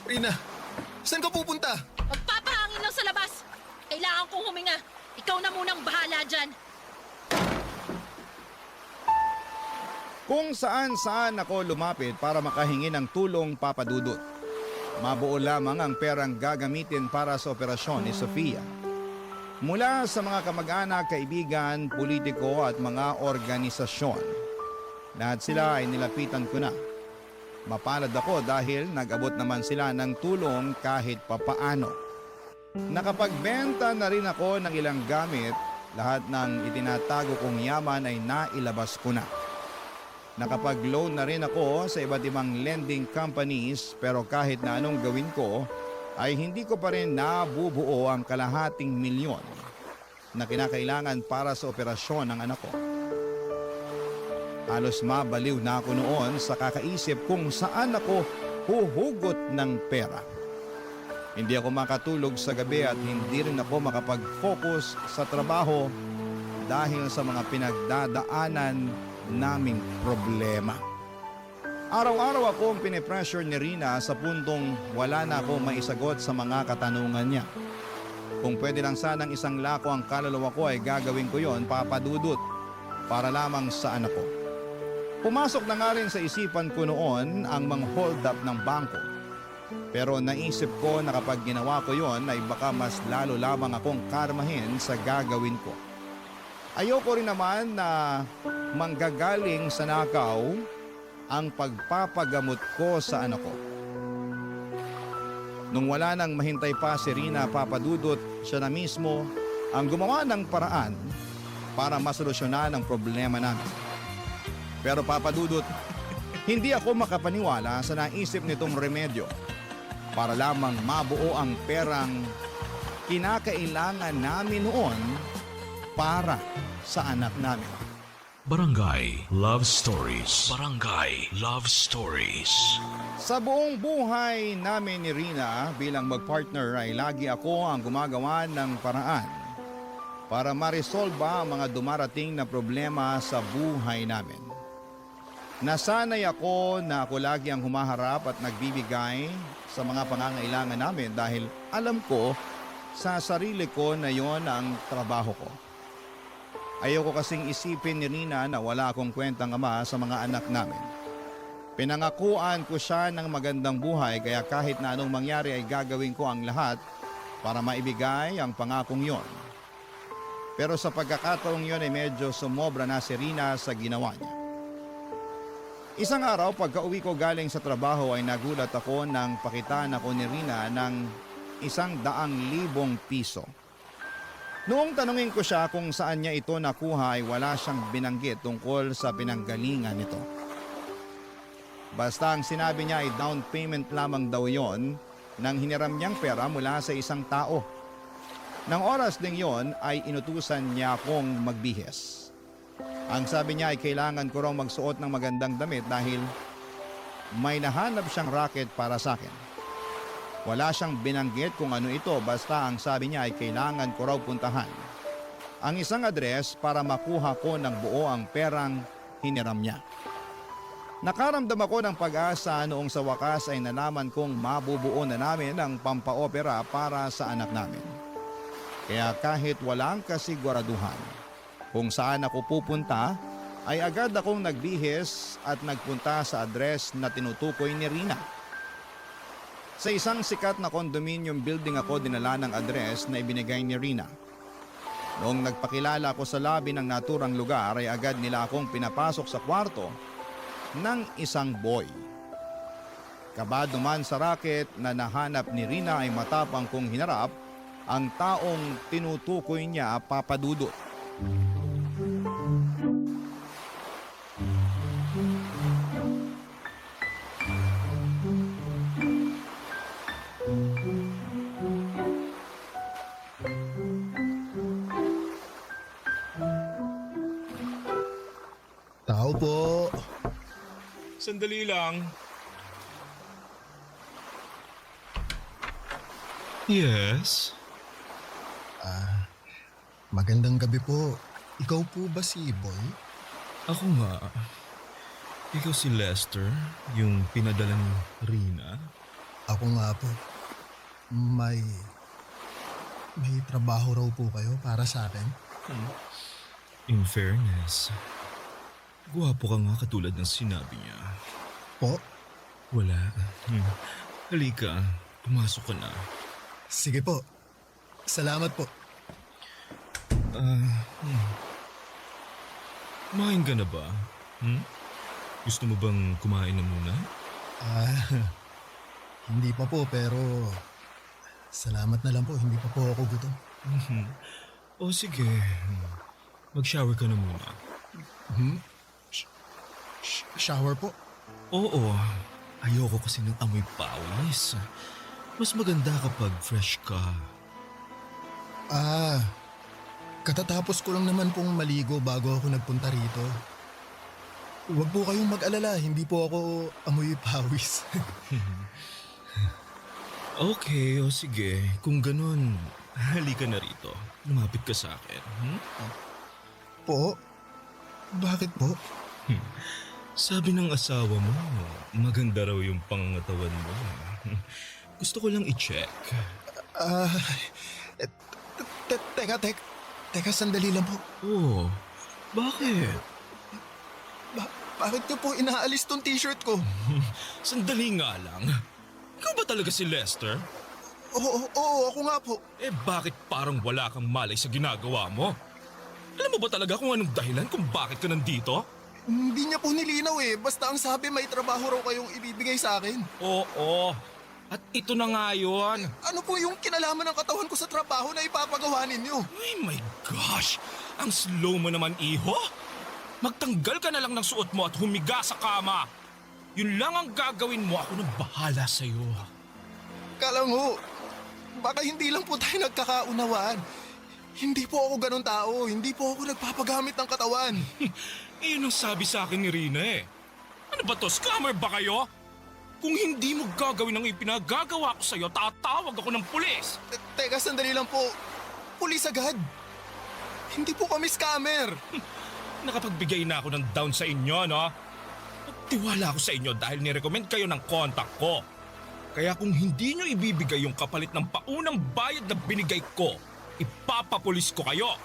Rina, saan ka pupunta? Magpapahangin lang sa labas. Kailangan kong huminga. Ikaw na munang bahala dyan. Kung saan-saan ako lumapit para makahingi ng tulong, Papa Dudut. Mabuo lamang ang perang gagamitin para sa operasyon ni Sofia. Mula sa mga kamag-anak, kaibigan, politiko at mga organisasyon. Lahat sila ay nilapitan ko na. Mapalad ako dahil nag-abot naman sila ng tulong kahit papaano. Nakapagbenta na rin ako ng ilang gamit. Lahat ng itinatago kong yaman ay nailabas ko na. Nakapag-loan na rin ako sa iba't ibang lending companies, pero kahit na anong gawin ko, ay hindi ko pa rin nabubuo ang kalahating milyon na kinakailangan para sa operasyon ng anak ko. Halos mabaliw na ako noon sa kakaisip kung saan ako huhugot ng pera. Hindi ako makatulog sa gabi at hindi rin ako makapag-focus sa trabaho dahil sa mga pinagdadaanan naming problema. Araw-araw akong pinipressure ni Rina sa puntong wala na akong maisagot sa mga katanungan niya. Kung pwede lang sanang isang lako ang kaluluwa ko ay gagawin ko yon, Papa Dudut, para lamang sa anak ko. Pumasok na nga rin sa isipan ko noon ang mga hold up ng bangko. Pero naisip ko na kapag ginawa ko yon ay baka mas lalo lamang akong karmahin sa gagawin ko. Ayoko rin naman na manggagaling sa nakaw ang pagpapagamot ko sa anak ko. Nung wala nang mahintay pa si Rina, Papa Dudut, siya na mismo ang gumawa ng paraan para masolusyonan ang problema namin. Pero Papa Dudut, hindi ako makapaniwala sa naisip nitong remedyo para lamang mabuo ang perang kinakailangan namin noon para sa anak namin. Barangay Love Stories. Barangay Love Stories. Sa buong buhay namin ni Rina bilang magpartner ay lagi ako ang gumagawa ng paraan para ma-resolve ang mga dumarating na problema sa buhay namin. Nasanay ako na ako lagi ang humaharap at nagbibigay sa mga pangangailangan namin dahil alam ko sa sarili ko na yon ang trabaho ko. Ayoko kasing isipin ni Rina na wala akong kwentang ama sa mga anak namin. Pinangakuan ko siya ng magandang buhay kaya kahit na anong mangyari ay gagawin ko ang lahat para maibigay ang pangakong yon. Pero sa pagkakataong yon ay medyo sumobra na si Rina sa ginawa niya. Isang araw pagka-uwi ko galing sa trabaho ay nagulat ako nang pakitaan ako ni Rina ng 100,000 piso. Noong tanungin ko siya kung saan niya ito nakuha ay wala siyang binanggit tungkol sa pinanggalingan nito. Basta ang sinabi niya ay down payment lamang daw yon nang hiniram niyang pera mula sa isang tao. Nang oras ding yon ay inutusan niya akong magbihis. Ang sabi niya ay kailangan ko raw magsuot ng magandang damit dahil may nahanap siyang racket para sa akin. Wala siyang binanggit kung ano ito basta ang sabi niya ay kailangan ko raw puntahan ang isang address para makuha ko ng buo ang perang hiniram niya. Nakaramdam ako ng pag-asa noong sa wakas ay nalaman kong mabubuo na namin ang pampaopera para sa anak namin. Kaya kahit walang kasiguraduhan kung saan ako pupunta, ay agad akong nagbihis at nagpunta sa address na tinutukoy ni Rina. Sa isang sikat na condominium building ako dinala ng address na ibinigay ni Rina. Noong nagpakilala ko sa lobby ng naturang lugar ay agad nila akong pinapasok sa kwarto ng isang boy. Kabado man sa racket na nahanap ni Rina ay matapang kong hinarap ang taong tinutukoy niya, Papa Dudut. Tao po. Sandali lang. Yes? Magandang gabi po. Ikaw po ba si Boy? Ako nga. Ikaw si Lester, yung pinadala ni Rina? Ako nga po. May trabaho raw po kayo para sa akin? In fairness, guwapo ka nga katulad ng sinabi niya. Po? Wala. Halika, pumasok ka na. Sige po. Salamat po. Kumain ka na ba? Gusto mo bang kumain na muna? Hindi pa po pero salamat na lang po. Hindi pa po ako gutom. O sige, mag-shower ka na muna. Shower po? Oo, ayoko kasi ng amoy pawis. Mas maganda kapag fresh ka. Katatapos ko lang naman pong maligo bago ako nagpunta rito. Huwag po kayong mag-alala, hindi po ako amoy pawis. Okay, o sige. Kung ganun, halika na rito. Lumapit ka sa akin. Po? Bakit po? Sabi ng asawa mo, maganda raw yung pangangatawan mo. Gusto ko lang i-check. Teka, sandali lang po. Oh, bakit? Bakit niyo po inaalis tong t-shirt ko? Sandali nga lang. Ikaw ba talaga si Lester? Oo, ako nga po. Eh bakit parang wala kang malay sa ginagawa mo? Alam mo ba talaga kung anong dahilan kung bakit ka nandito? Hindi niya po nilinaw eh. Basta ang sabi may trabaho raw kayong ibibigay sa akin. Oo. At ito na nga yun. Ano po yung kinalaman ng katawan ko sa trabaho na ipapagawa ninyo? Ay my gosh! Ang slow mo naman, iho. Magtanggal ka na lang ng suot mo at humiga sa kama. Yun lang ang gagawin mo. Ako nang bahala sa'yo. Kalango, baka hindi lang po tayo nagkakaunawaan. Hindi po ako ganun tao. Hindi po ako nagpapagamit ng katawan. Iyon ang sabi sa akin ni Rina eh. Ano ba to? Scammer ba kayo? Kung hindi mo gagawin ang ipinagagawa ko sa'yo, tatawag ako ng pulis. Teka, sandali lang po. Pulis agad. Hindi po kami scammer. Nakapagbigay na ako ng down sa inyo, no? Tiwala ako sa inyo dahil nirecommend kayo ng contact ko. Kaya kung hindi nyo ibibigay yung kapalit ng paunang bayad na binigay ko, ipapapulis ko kayo.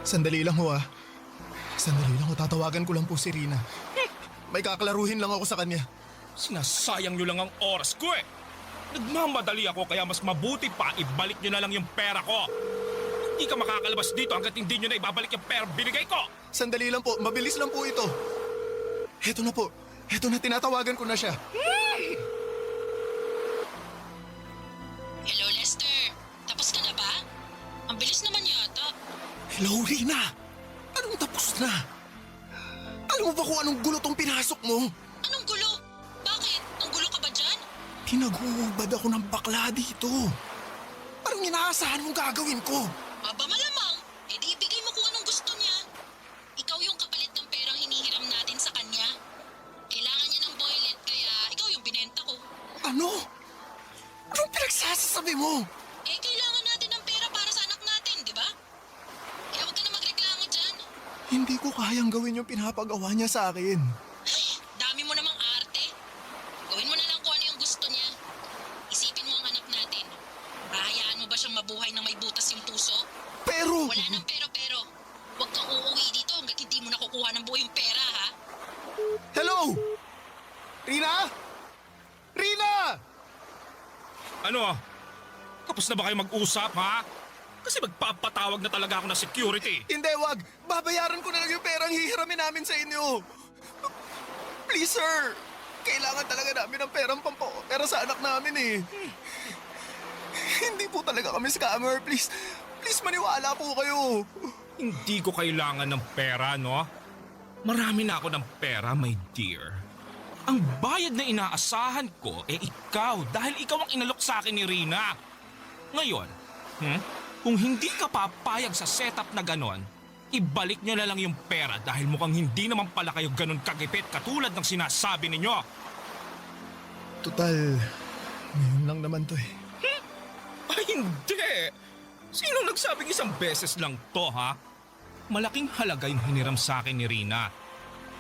Sandali lang ho ah. Sandali lang ho, tatawagan ko lang po si Rina. May kaklaruhin lang ako sa kanya. Sinasayang nyo lang ang oras ko eh. Nagmamadali ako kaya mas mabuti pa ibalik nyo na lang yung pera ko. Hindi ka makakalabas dito hanggat hindi nyo na ibabalik yung pera binigay ko. Sandali lang po, mabilis lang po ito. Heto na po, heto na, tinatawagan ko na siya. Hello, Lester. Tapos ka na ba? Ang bilis naman yata. Hello, Rina. Anong tapos na? Alam mo ba kung anong gulo tong pinasok mo? Anong gulo? Bakit? Ang gulo ka ba dyan? Pinaghubad ako ng bakla dito. Parang inaasahan mong gagawin ko. Aba malamang. E di ibigay mo kung anong gusto niya. Ikaw yung kapalit ng perang hinihiram natin sa kanya. Kailangan niya ng boylet kaya ikaw yung binenta ko. Ano? Anong pinagsasasabi mo? Eh kailangan natin ng pera para sa anak natin, di ba? Kaya huwag ka na magreklamo dyan. Hindi ko kayang gawin yung pinapagawa niya sa akin. Ay, dami mo namang arte. Gawin mo na lang kung ano yung gusto niya. Isipin mo ang anak natin. Hahayaan mo ba siyang mabuhay ng may butas yung puso? Pero... Wala nang pero. Huwag kang uuwi dito hanggat hindi mo nakukuha ng buo yung pera, ha? Hello? Rina? Rina! Ano? Tapos na ba kayo mag-usap, ha? Kasi magpapatawag na talaga ako ng security. Hindi, wag. Babayaran ko na lang yung perang hihiramin namin sa inyo. Please, sir. Kailangan talaga namin ng perang pera sa anak namin eh. Hindi po talaga kami scammer. Please maniwala po kayo. Hindi ko kailangan ng pera, no? Marami na ako ng pera, my dear. Ang bayad na inaasahan ko, ikaw dahil ikaw ang inalok sa akin ni Rina. Ngayon, kung hindi ka papayag sa setup na ganon, ibalik nyo na lang yung pera dahil mukhang hindi naman pala kayo ganon kagipit katulad ng sinasabi ninyo. Total, ngayon lang naman to eh. Ay, hindi! Sino nagsabing isang beses lang to, ha? Malaking halaga yung hiniram sa akin ni Rina.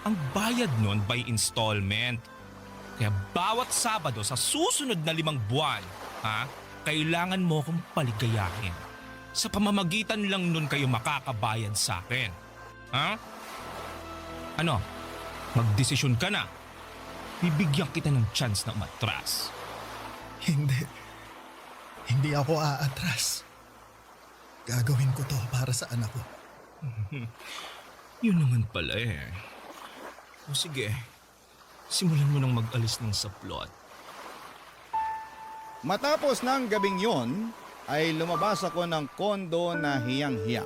Ang bayad nun by installment. Kaya bawat Sabado sa susunod na 5 buwan, ha? Kailangan mo kong paligayahin. Sa pamamagitan lang nun kayo makakabayad sa akin. Ha? Ano? Magdesisyon ka na. Bibigyan kita ng chance na umatras. Hindi ako aatras. Gagawin ko to para sa anak ko. Yun naman pala eh. O sige, simulan mo nang mag-alis ng saplot. Matapos ng gabing yon, ay lumabas ako ng kondo na hiyang-hiya.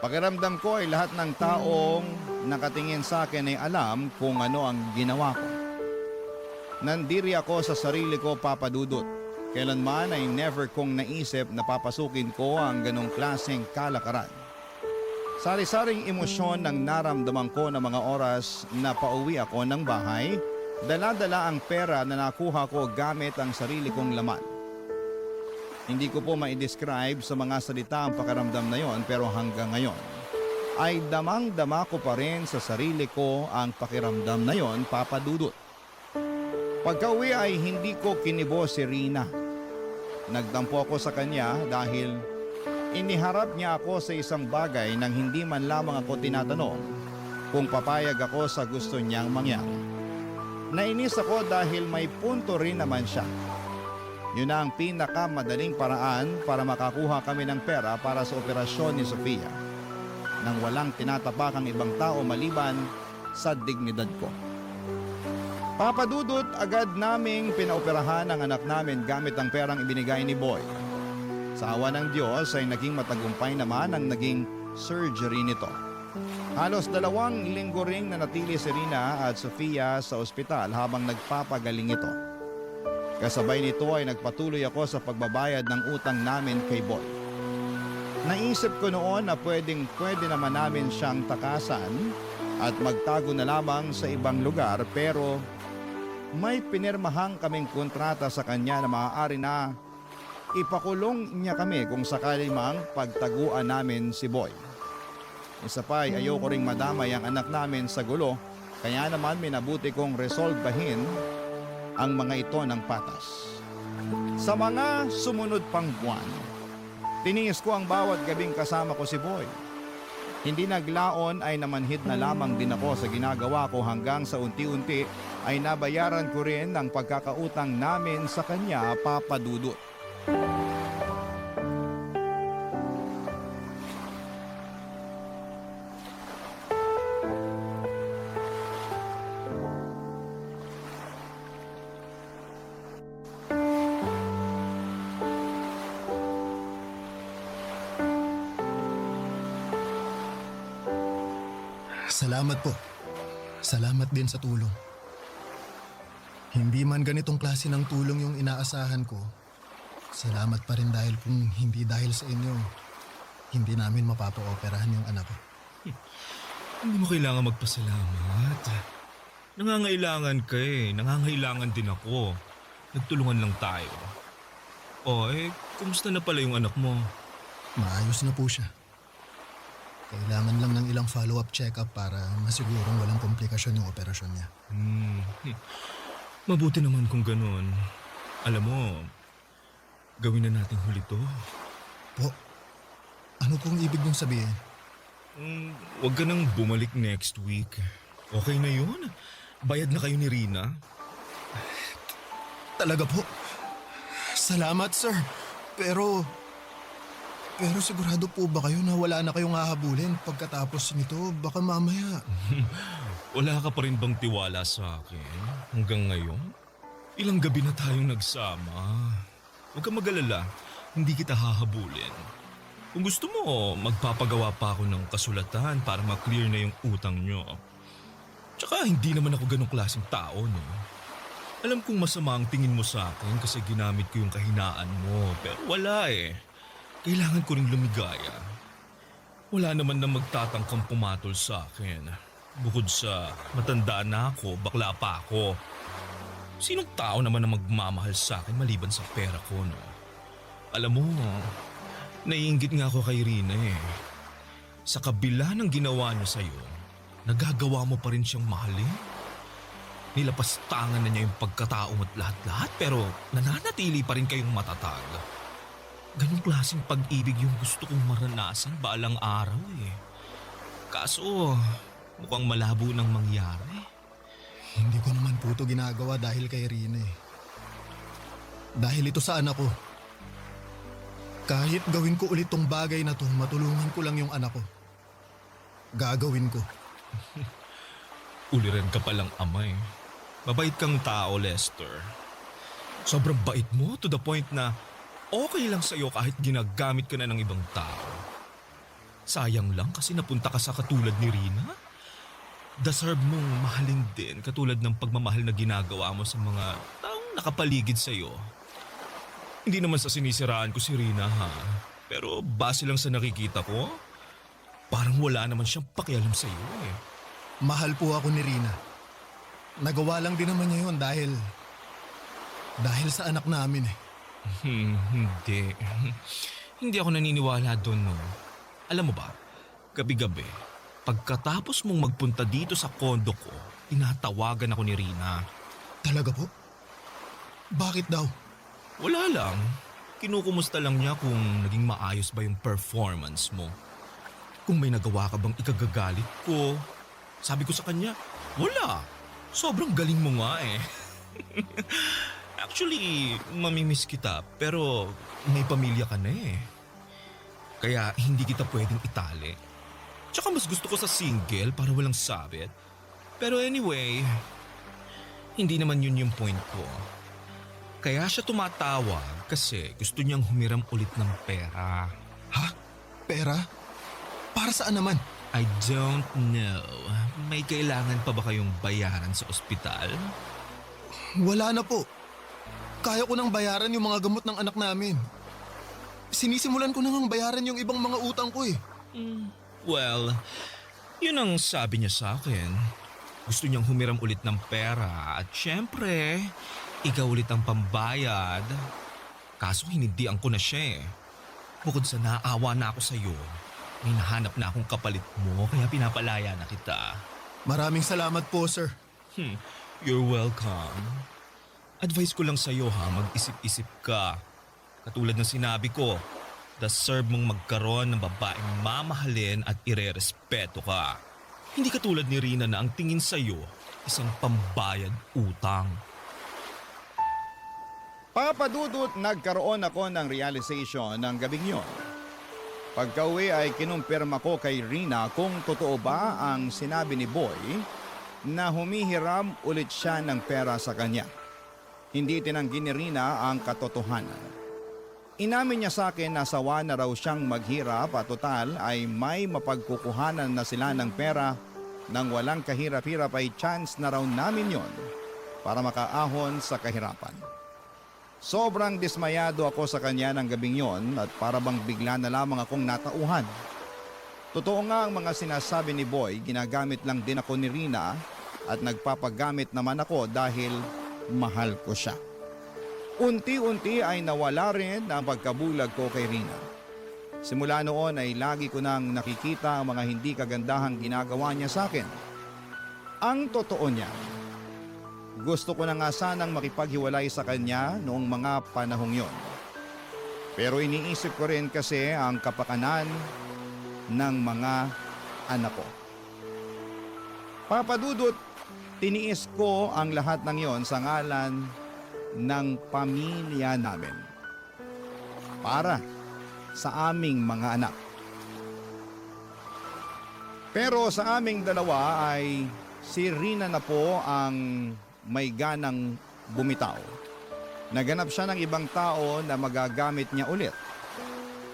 Pakiramdam ko ay lahat ng taong nakatingin sa akin ay alam kung ano ang ginawa ko. Nandiri ako sa sarili ko, Papa Dudut. Kailanman ay never kong naisip na papasukin ko ang ganong klaseng kalakaran. Sari-saring emosyon ang naramdaman ko ng mga oras na pauwi ako ng bahay. Dala-dala ang pera na nakuha ko gamit ang sarili kong laman. Hindi ko po ma-describe sa mga salita ang pakiramdam na yon, pero hanggang ngayon ay damang-dama ko pa rin sa sarili ko ang pakiramdam na yon, Papa Dudut. Pagka-uwi ay hindi ko kinibo si Rina. Nagtampo ako sa kanya dahil iniharap niya ako sa isang bagay nang hindi man lamang ako tinatanong kung papayag ako sa gusto niyang mangyari. Nainis ako dahil may punto rin naman siya. Yun ang pinakamadaling paraan para makakuha kami ng pera para sa operasyon ni Sofia nang walang tinatapakang ibang tao maliban sa dignidad ko. Papa Dudut, agad naming pinaoperahan ang anak namin gamit ang perang ibinigay ni Boy. Sa awa ng Diyos ay naging matagumpay naman ang naging surgery nito. Halos 2 linggo ring nanatili si Rina at Sofia sa ospital habang nagpapagaling ito. Kasabay nito ay nagpatuloy ako sa pagbabayad ng utang namin kay Boy. Naisip ko noon na pwede naman namin siyang takasan at magtago na lamang sa ibang lugar, pero may pinirmahang kaming kontrata sa kanya na maaari na ipakulong niya kami kung sakali mang pagtaguan namin si Boy. Isa pa ay ayoko ring madamay ang anak namin sa gulo, kaya naman minabuti kong resolbahin ang mga ito ng patas. Sa mga sumunod pang buwan, tiniis ko ang bawat gabing kasama ko si Boy. Hindi naglaon ay namanhid na lamang din ako sa ginagawa ko hanggang sa unti-unti ay nabayaran ko rin ang pagkakautang namin sa kanya, Papa Dudut. Salamat po. Salamat din sa tulong. Hindi man ganitong klase ng tulong yung inaasahan ko, salamat pa rin dahil kung hindi dahil sa inyo, hindi namin mapapa-operahan yung anak ko. Hindi mo kailangan magpasalamat. Nangangailangan ka eh. Nangangailangan din ako. Nagtulungan lang tayo. Kumusta na pala yung anak mo? Maayos na po siya. Kailangan lang ng ilang follow-up check-up para masigurong walang komplikasyon yung operasyon niya. Mabuti naman kung ganun. Alam mo, gawin na natin huli to. Po, ano pong ibig niyong sabihin? Huwag ka nang bumalik next week. Okay na yun. Bayad na kayo ni Rina. Talaga po? Salamat, sir. Pero sigurado po ba kayo na wala na kayong hahabulin pagkatapos nito? Baka mamaya. Wala ka pa rin bang tiwala sa akin hanggang ngayon? Ilang gabi na tayong nagsama. Huwag kang mag-alala, hindi kita hahabulin. Kung gusto mo, magpapagawa pa ako ng kasulatan para ma-clear na yung utang nyo. Tsaka hindi naman ako ganong klaseng tao, no? Alam kong masama ang tingin mo sa akin kasi ginamit ko yung kahinaan mo, pero wala eh. Kailangan ko ring lumigaya. Wala naman na magtatangkang pumatol sa akin. Bukod sa matandaan na ako, bakla pa ako. Sinong tao naman na magmamahal sa akin maliban sa pera ko, no? Alam mo, naiinggit nga ako kay Rina eh. Sa kabila ng ginawa niya sa'yo, nagagawa mo pa rin siyang mahalin. Nilapastangan na niya yung pagkatao at lahat-lahat pero nananatili pa rin kayong matatag. Ganong klaseng pag-ibig yung gusto kong maranasan balang araw eh. Kaso, mukhang malabo nang mangyari. Hindi ko naman po ito ginagawa dahil kay Rina eh. Dahil ito sa anak ko. Kahit gawin ko ulit tong bagay na to, matulungan ko lang yung anak ko. Gagawin ko. Uliran ka palang ama eh. Mabait kang tao, Lester. Sobrang bait mo to the point na okay lang sa'yo kahit ginagamit ka na ng ibang tao. Sayang lang kasi napunta ka sa katulad ni Rina. deserve mong mahalin din katulad ng pagmamahal na ginagawa mo sa mga taong nakapaligid sa'yo. Hindi naman sa sinisiraan ko si Rina ha, pero base lang sa nakikita ko, parang wala naman siyang pakialam sa'yo eh. Mahal po ako ni Rina. Nagawa lang din naman niya yun dahil sa anak namin eh. Hindi. Hindi ako naniniwala doon, no. Alam mo ba, gabi-gabi, pagkatapos mong magpunta dito sa kondo ko, tinatawagan ako ni Rina. Talaga po? Bakit daw? Wala lang. Kinukumusta lang niya kung naging maayos ba yung performance mo. Kung may nagawa ka bang ikagagalit ko. Sabi ko sa kanya, wala. Sobrang galing mo nga eh. Actually, mamimiss kita pero may pamilya ka na eh. Kaya hindi kita pwedeng itali. Tsaka mas gusto ko sa single para walang sabit. Pero anyway, hindi naman yun yung point ko. Kaya siya tumatawag kasi gusto niyang humiram ulit ng pera. Ha? Pera? Para saan naman? I don't know. May kailangan pa ba kayong bayaran sa ospital? Wala na po. Kaya ko nang bayaran yung mga gamot ng anak namin. Sinisimulan ko nang bayaran yung ibang mga utang ko eh. Well, yun ang sabi niya sa akin. Gusto niyang humiram ulit ng pera at syempre, ikaw ulit ang pambayad. Kaso hinindihan ko na siya eh. Bukod sa naawa na ako sa'yo, may nahanap na akong kapalit mo kaya pinapalaya na kita. Maraming salamat po, sir. You're welcome. Advice ko lang sa'yo ha, mag-isip-isip ka. Katulad ng sinabi ko, deserve mong magkaroon ng babaeng mamahalin at irerespeto ka. Hindi katulad ni Rina na ang tingin sa'yo, isang pambayad utang. Papadudot, nagkaroon ako ng realization ng gabing yon. Pagka-uwi ay kinumpirma ko kay Rina kung totoo ba ang sinabi ni Boy na humihiram ulit siya ng pera sa kanya. Hindi tinanggi ni Rina ang katotohanan. Inamin niya sa akin na sawa na raw siyang maghirap at total ay may mapagkukuhanan na sila ng pera nang walang kahirap-hirap ay chance na raw namin yon para makaahon sa kahirapan. Sobrang dismayado ako sa kanya ng gabing yon at para bang bigla na lamang akong natauhan. Totoo nga ang mga sinasabi ni Boy, ginagamit lang din ako ni Rina at nagpapagamit naman ako dahil mahal ko siya. Unti-unti ay nawala rin ang pagkabulag ko kay Rina. Simula noon ay lagi ko nang nakikita ang mga hindi kagandahang ginagawa niya sa akin. Ang totoo niya, gusto ko na nga sanang makipaghiwalay sa kanya noong mga panahong yon. Pero iniisip ko rin kasi ang kapakanan ng mga anak ko. Papadudot, tiniis ko ang lahat ng yon sa ngalan ng pamilya namin. Para sa aming mga anak. Pero sa aming dalawa ay si Rina na po ang may ganang bumitaw. Naganap siya ng ibang tao na magagamit niya ulit.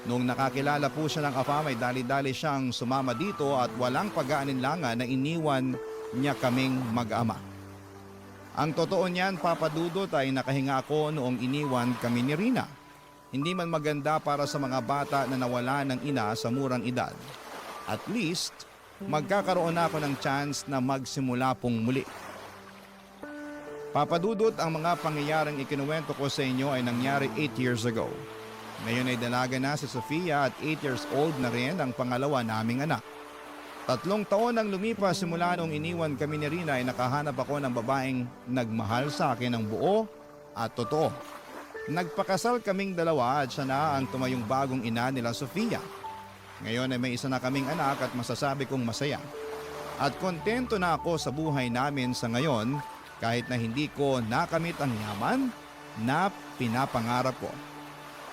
Nung nakakilala po siya ng Afam ay dali-dali siyang sumama dito at walang pag-aalinlangan na iniwan niya kaming mag-ama. Ang totoo niyan, Papadudot, ay nakahinga ako noong iniwan kami ni Rina. Hindi man maganda para sa mga bata na nawala ng ina sa murang edad. At least, magkakaroon ako ng chance na magsimula pong muli. Papadudot, ang mga pangyayaring ikinuwento ko sa inyo ay nangyari 8 years ago. Ngayon ay dalaga na si Sofia at 8 years old na rin ang pangalawa naming anak. 3 taon ang lumipas simula nung iniwan kami ni Rina ay nakahanap ako ng babaeng nagmahal sa akin ng buo at totoo. Nagpakasal kaming dalawa at siya na ang tumayong bagong ina nila Sofia. Ngayon ay may isa na kaming anak at masasabi kong masaya. At kontento na ako sa buhay namin sa ngayon kahit na hindi ko nakamit ang yaman na pinapangarap ko.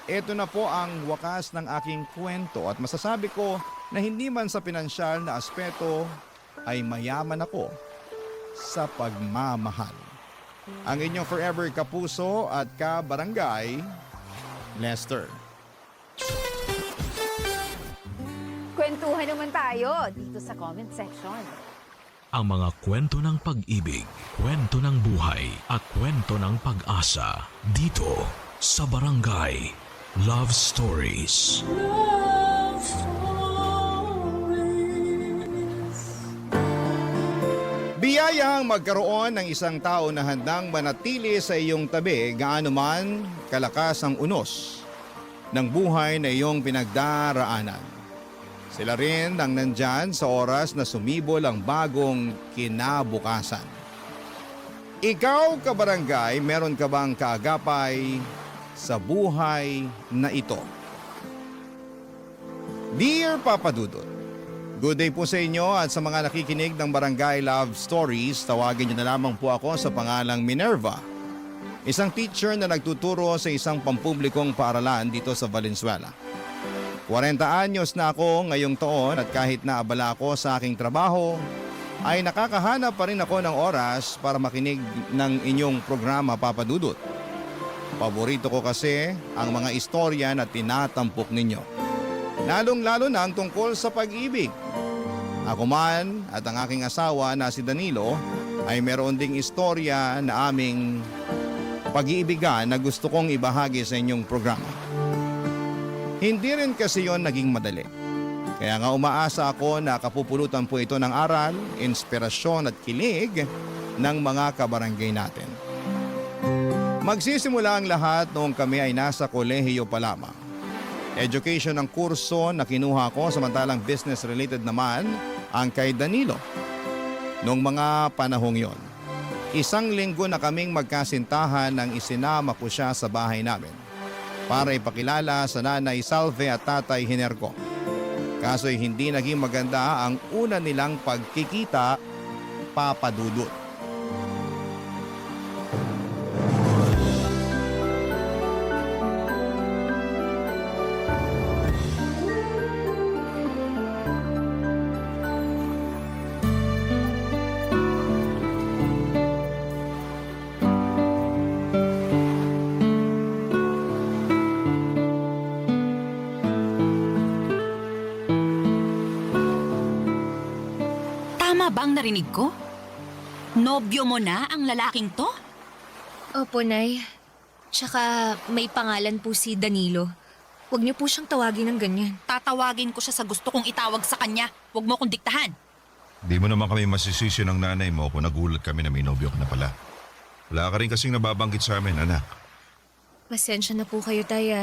Ito na po ang wakas ng aking kwento at masasabi ko na hindi man sa pinansyal na aspeto ay mayaman ako sa pagmamahal. Ang inyong forever kapuso at kabarangay, Lester. Kwentuhan naman tayo dito sa comment section. Ang mga kwento ng pag-ibig, kwento ng buhay, at kwento ng pag-asa dito sa Barangay Love Stories. Love Biyayang magkaroon ng isang tao na handang manatili sa iyong tabi gaano man kalakas ang unos ng buhay na iyong pinagdaraanan. Sila rin ang nandyan sa oras na sumibol ang bagong kinabukasan. Ikaw, kabarangay, meron ka bang kaagapay sa buhay na ito? Dear Papa Dudut, good day po sa inyo at sa mga nakikinig ng Barangay Love Stories, tawagin niyo na lamang po ako sa pangalang Minerva. Isang teacher na nagtuturo sa isang pampublikong paaralan dito sa Valenzuela. 40 anyos na ako ngayong taon at kahit na abala ako sa aking trabaho, ay nakakahanap pa rin ako ng oras para makinig ng inyong programa, Papa Dudut. Paborito ko kasi ang mga istorya na tinatampok ninyo. Lalong-lalo na ang tungkol sa pag-ibig. Ako man at ang aking asawa na si Danilo ay meron ding istorya na aming pag-iibigan na gusto kong ibahagi sa inyong programa. Hindi rin kasi yon naging madali. Kaya nga umaasa ako na kapupulutan po ito ng aral, inspirasyon at kilig ng mga kabarangay natin. Magsisimula ang lahat noong kami ay nasa kolehiyo pa lamang. Education ang kurso na kinuha ko, samantalang business related naman ang kay Danilo. Noong mga panahong yon, 1 linggo na kaming magkasintahan nang isinama ko siya sa bahay namin para ipakilala sa nanay Salve at tatay Hinerko. Kaso'y hindi naging maganda ang una nilang pagkikita, Papa Dudut. Tama ba ang narinig ko? Nobyo mo na ang lalaking to? Opo, Nay. Tsaka may pangalan po si Danilo. Huwag niyo po siyang tawagin ng ganyan. Tatawagin ko siya sa gusto kong itawag sa kanya. Huwag mo kong diktahan. Di mo naman kami masisisi ng nanay mo kung nagulat kami na may nobyo ka na pala. Wala ka rin kasing nababanggit sa amin, anak. Pasensya na po kayo, Tay.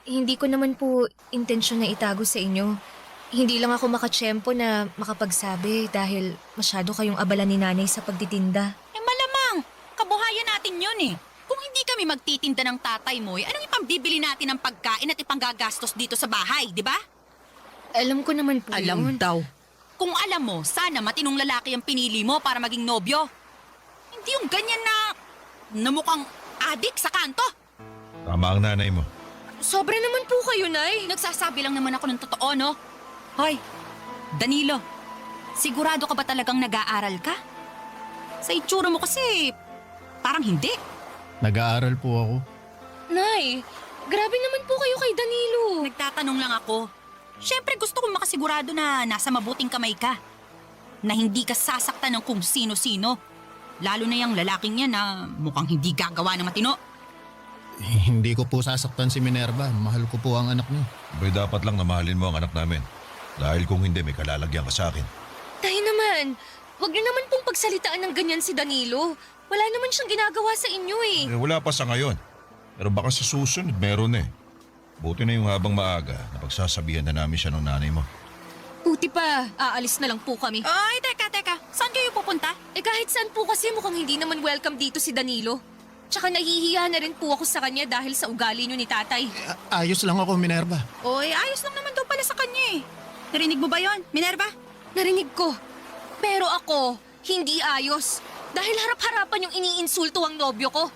Hindi ko naman po intensyon na itago sa inyo. Hindi lang ako makatsyempo na makapagsabi dahil masyado kayong abala ni Nanay sa pagtitinda. Malamang, kabuhayan natin yun eh. Kung hindi kami magtitinda ng tatay mo, anong ipambibili natin ng pagkain at ipanggagastos dito sa bahay, di ba? Alam ko naman po yun. daw. Kung alam mo, sana matinong lalaki ang pinili mo para maging nobyo. Hindi yung ganyan na mukhang adik sa kanto. Tama ang nanay mo. Sobra naman po kayo, Nay. Nagsasabi lang naman ako ng totoo, no? Hoy, Danilo, sigurado ka ba talagang nag-aaral ka? Sa itsura mo kasi, parang hindi. Nag-aaral po ako. Nay, grabe naman po kayo kay Danilo. Nagtatanong lang ako. Siyempre gusto kong makasigurado na nasa mabuting kamay ka. Na hindi ka sasaktan ng kung sino-sino. Lalo na yung lalaking yan na mukhang hindi gagawa ng matino. Hindi ko po sasaktan si Minerva. Mahal ko po ang anak niyo. Abay, dapat lang na mahalin mo ang anak namin. Dahil kung hindi, may kalalagyan ka sa akin. Tay naman, wag niyo naman pong pagsalitaan ng ganyan si Danilo. Wala naman siyang ginagawa sa inyo eh. Wala pa sa ngayon. Pero baka sa susunod, meron eh. Buti na yung habang maaga na pagsasabihan na namin siya ng nanay mo. Buti pa, aalis na lang po kami. Ay, teka. Saan kayo pupunta? Kahit saan po kasi mukhang hindi naman welcome dito si Danilo. Tsaka nahihiya na rin po ako sa kanya dahil sa ugali niyo ni tatay. Ayos lang ako, Minerva. Oy, ayos lang naman daw pala sa kanya eh. Narinig mo ba yon, Minerva? Narinig ko. Pero ako, hindi ayos. Dahil harap-harapan yung iniinsulto ang nobyo ko.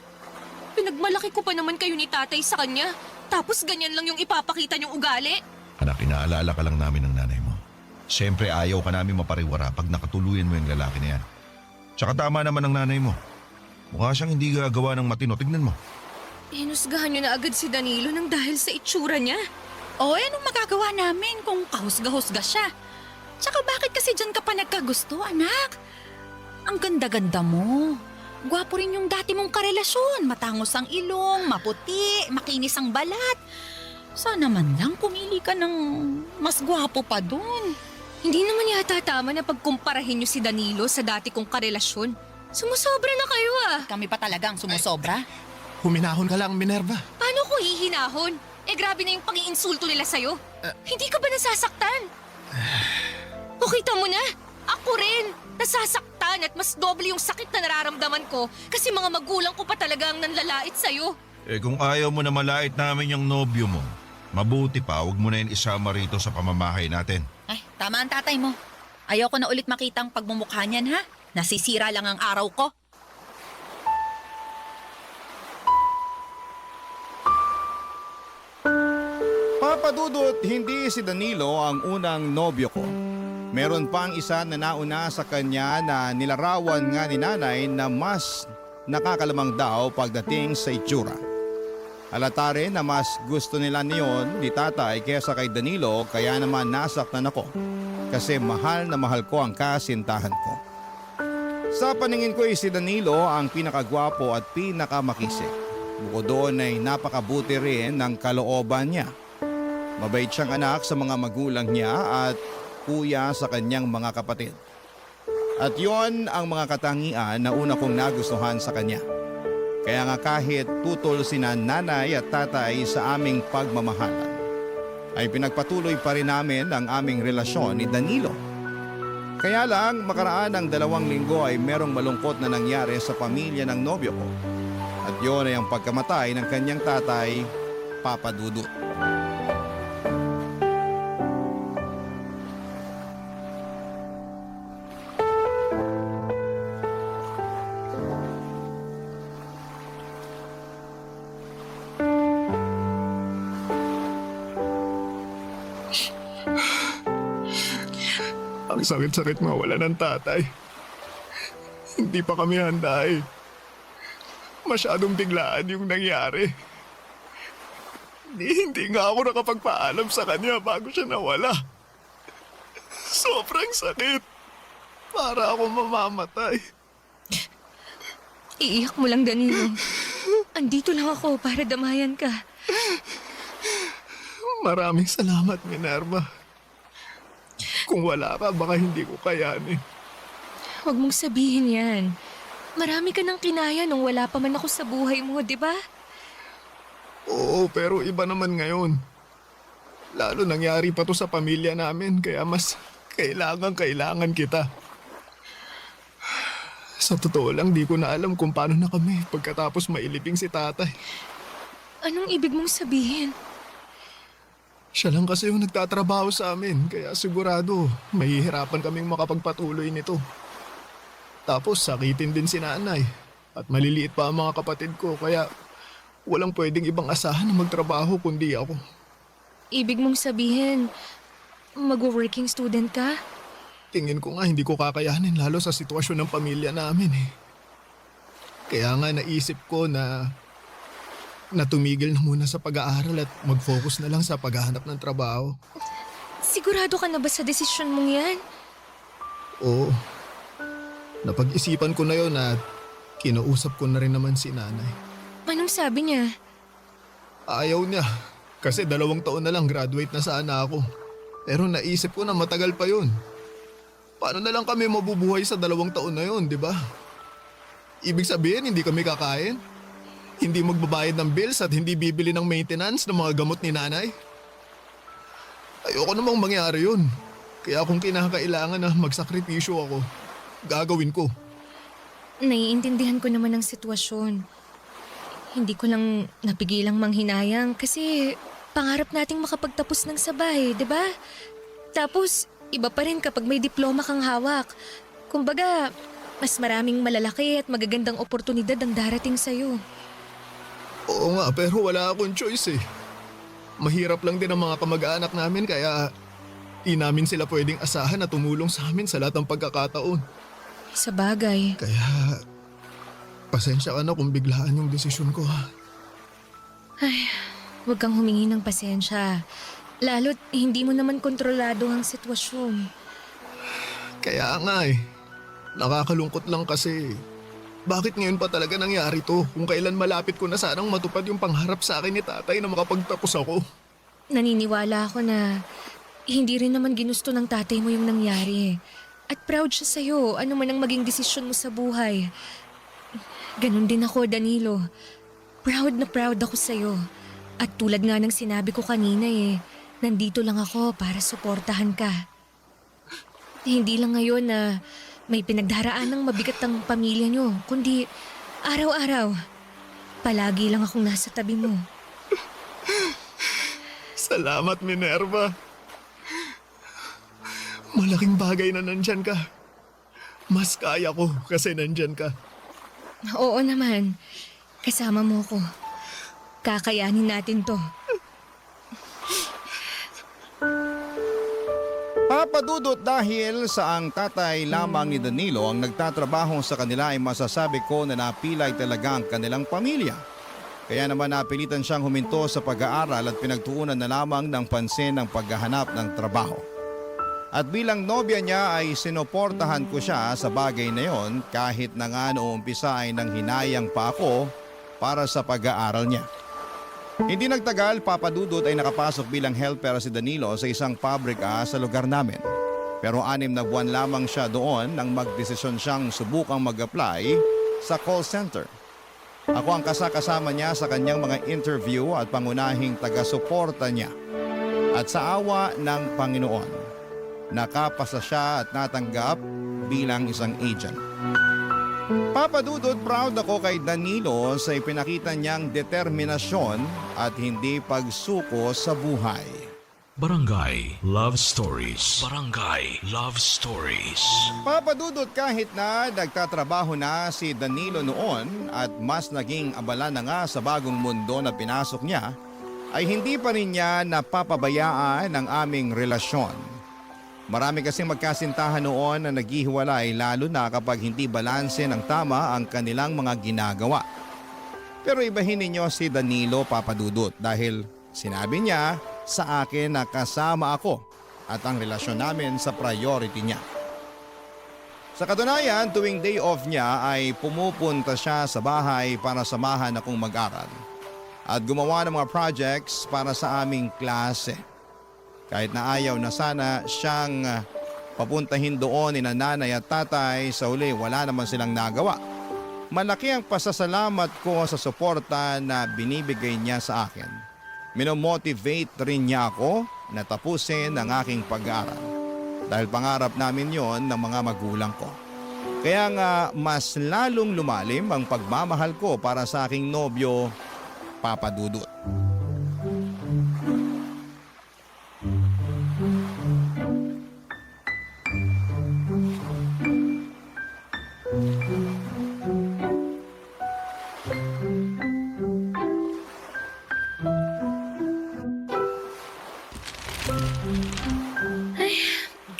Pinagmalaki ko pa naman kayo ni tatay sa kanya. Tapos ganyan lang yung ipapakita niyong ugali. Anak, inaalala ka lang namin ng nanay mo. Siyempre ayaw ka namin mapariwara pag nakatuluyan mo yung lalaki na yan. Tsaka tama naman ang nanay mo. Mukha siyang hindi gagawa ng matino. Tignan mo. Hinusgahan niyo na agad si Danilo nang dahil sa itsura niya. O, anong magagawa namin kung kahusga-husga siya? Tsaka bakit kasi dyan ka pa nagkagusto, anak? Ang ganda-ganda mo. Gwapo rin yung dati mong karelasyon. Matangos ang ilong, maputi, makinis ang balat. Sana man lang pumili ka ng mas gwapo pa dun. Hindi naman yata tama na pagkumparahin niyo si Danilo sa dati kong karelasyon. Sumusobra na kayo ah. Kami pa talagang sumusobra. Huminahon ka lang, Minerva. Paano ko hihinahon? Grabe na yung pang-iinsulto nila sa'yo. Hindi ka ba nasasaktan? O kita mo na, ako rin. Nasasaktan at mas doble yung sakit na nararamdaman ko kasi mga magulang ko pa talaga ang nanlalait sa'yo. Kung ayaw mo na malait namin yung nobyo mo, mabuti pa huwag mo na yun isama rito sa pamamahay natin. Ay, tama ang tatay mo. Ayoko na ulit makita ang pagmumukha niyan, ha? Nasisira lang ang araw ko. Papa Dudut, hindi si Danilo ang unang nobyo ko. Meron pang isa na nauna sa kanya na nilarawan nga ni nanay na mas nakakalamang daw pagdating sa itsura. Halata rin na mas gusto nila niyon ni tatay kesa kay Danilo kaya naman nasaktan ako kasi mahal na mahal ko ang kasintahan ko. Sa paningin ko si Danilo ang pinakagwapo at pinakamakisig. Bukod doon ay napakabuti rin ng kalooban niya. Mabait siyang anak sa mga magulang niya at kuya sa kanyang mga kapatid. At yon ang mga katangian na una kong nagustuhan sa kanya. Kaya nga kahit tutol sina nanay at tatay sa aming pagmamahalan, ay pinagpatuloy pa rin namin ang aming relasyon ni Danilo. Kaya lang makaraan ng 2 linggo ay merong malungkot na nangyari sa pamilya ng nobyo ko. At yon ay ang pagkamatay ng kanyang tatay, Papa Dudut. Ang sakit-sakit mawala ng tatay. Hindi pa kami handa eh. Masyadong biglaan yung nangyari. Hindi nga ako nakapagpaalam sa kanya bago siya nawala. Sobrang sakit. Para ako mamamatay. Iiyak mo lang, Danilo. Andito lang ako para damayan ka. Maraming salamat, Minerva. Kung wala ka, baka hindi ko kayanin. Huwag mong sabihin yan. Marami ka nang kinaya nung wala pa man ako sa buhay mo, di ba? Oo, pero iba naman ngayon. Lalo nangyari pa to sa pamilya namin, kaya mas kailangan kita. Sa totoo lang, di ko na alam kung paano na kami pagkatapos mailibing si tatay. Anong ibig mong sabihin? Siya lang kasi yung nagtatrabaho sa amin, kaya sigurado mahihirapan kaming makapagpatuloy nito. Tapos sakitin din si nanay at maliliit pa ang mga kapatid ko, kaya walang pwedeng ibang asahan na magtrabaho kundi ako. Ibig mong sabihin, mag-working student ka? Tingin ko nga hindi ko kakayanin lalo sa sitwasyon ng pamilya namin eh. Kaya nga naisip ko na tumigil na muna sa pag-aaral at mag-focus na lang sa paghahanap ng trabaho. Sigurado ka na ba sa desisyon mong yan? Oo. Napag-isipan ko na yon at kinausap ko na rin naman si nanay. Anong sabi niya? Ayaw niya. Kasi 2 taon na lang graduate na sana ako. Pero naisip ko na matagal pa yun. Paano na lang kami mabubuhay sa 2 taon na yun, di ba? Ibig sabihin, hindi kami kakain? Hindi magbabayad ng bills at hindi bibili ng maintenance ng mga gamot ni nanay? Ayoko namang mangyari yun. Kaya kung kinakailangan na magsakripisyo ako, gagawin ko. Naiintindihan ko naman ang sitwasyon. Hindi ko lang napigilang manghinayang kasi pangarap nating makapagtapos ng sabay, di ba? Tapos, iba pa rin kapag may diploma kang hawak. Kumbaga, mas maraming malalaki at magagandang oportunidad ang darating sa'yo. Oo nga, pero wala akong choice eh. Mahirap lang din ang mga kamag-anak namin kaya di namin sila pwedeng asahan na tumulong sa amin sa lahat ng pagkakataon. Sa bagay. Kaya, pasensya ka na kung biglaan yung desisyon ko ha. Huwag kang humingi ng pasensya. Lalo't hindi mo naman kontrolado ang sitwasyon. Kaya nga eh. Nakakalungkot lang kasi. Bakit ngayon pa talaga nangyari to? Kung kailan malapit ko na sanang matupad yung pangharap sa akin ni tatay na makapagtapos ako. Naniniwala ako na hindi rin naman ginusto ng tatay mo yung nangyari. At proud siya sa'yo, ano man ang maging desisyon mo sa buhay. Ganon din ako, Danilo. Proud na proud ako sa'yo. At tulad nga ng sinabi ko kanina nandito lang ako para suportahan ka. Hindi lang ngayon na may pinagdaraan ng mabigat ang pamilya nyo, kundi araw-araw, palagi lang akong nasa tabi mo. Salamat, Minerva. Malaking bagay na nandyan ka. Mas kaya ko kasi nandyan ka. Oo naman, kasama mo ko. Kakayanin natin to. Papadudot, dahil sa ang tatay lamang ni Danilo ang nagtatrabaho sa kanila ay masasabi ko na napilay talaga ang kanilang pamilya. Kaya naman napilitan siyang huminto sa pag-aaral at pinagtuunan na lamang ng pansin ang paghahanap ng trabaho. At bilang nobya niya ay sinuportahan ko siya sa bagay na yon kahit na nga noong umpisa ay nang hinayang pa ako para sa pag-aaral niya. Hindi nagtagal, Papadudot, ay nakapasok bilang helper si Danilo sa isang pabrika sa lugar namin. Pero 6 na buwan lamang siya doon nang magdesisyon siyang subukang mag-apply sa call center. Ako ang kasama niya sa kanyang mga interview at pangunahing taga-suporta niya. At sa awa ng Panginoon, nakapasa siya at natanggap bilang isang agent. Papadudot, proud ako kay Danilo sa ipinakita niyang determinasyon at hindi pagsuko sa buhay. Barangay Love Stories. Barangay Love Stories. Papadudot, kahit na nagtatrabaho na si Danilo noon at mas naging abala na nga sa bagong mundo na pinasok niya, ay hindi pa rin niya napapabayaan ang aming relasyon. Marami kasing magkasintahan noon na naghihiwalay lalo na kapag hindi balanse ng tama ang kanilang mga ginagawa. Pero ibahin ninyo si Danilo, Papadudot, dahil sinabi niya sa akin na kasama ako at ang relasyon namin sa priority niya. Sa katunayan, tuwing day off niya ay pumupunta siya sa bahay para samahan akong mag-aral at gumawa ng mga projects para sa aming klase. Kahit na ayaw na sana siyang papuntahin doon ni nanay at tatay, sa uli wala naman silang nagawa. Malaki ang pasasalamat ko sa suporta na binibigay niya sa akin. Minomotivate rin niya ako na tapusin ang aking pag-aaral. Dahil pangarap namin yon ng mga magulang ko. Kaya nga mas lalong lumalim ang pagmamahal ko para sa aking nobyo, Papadudot.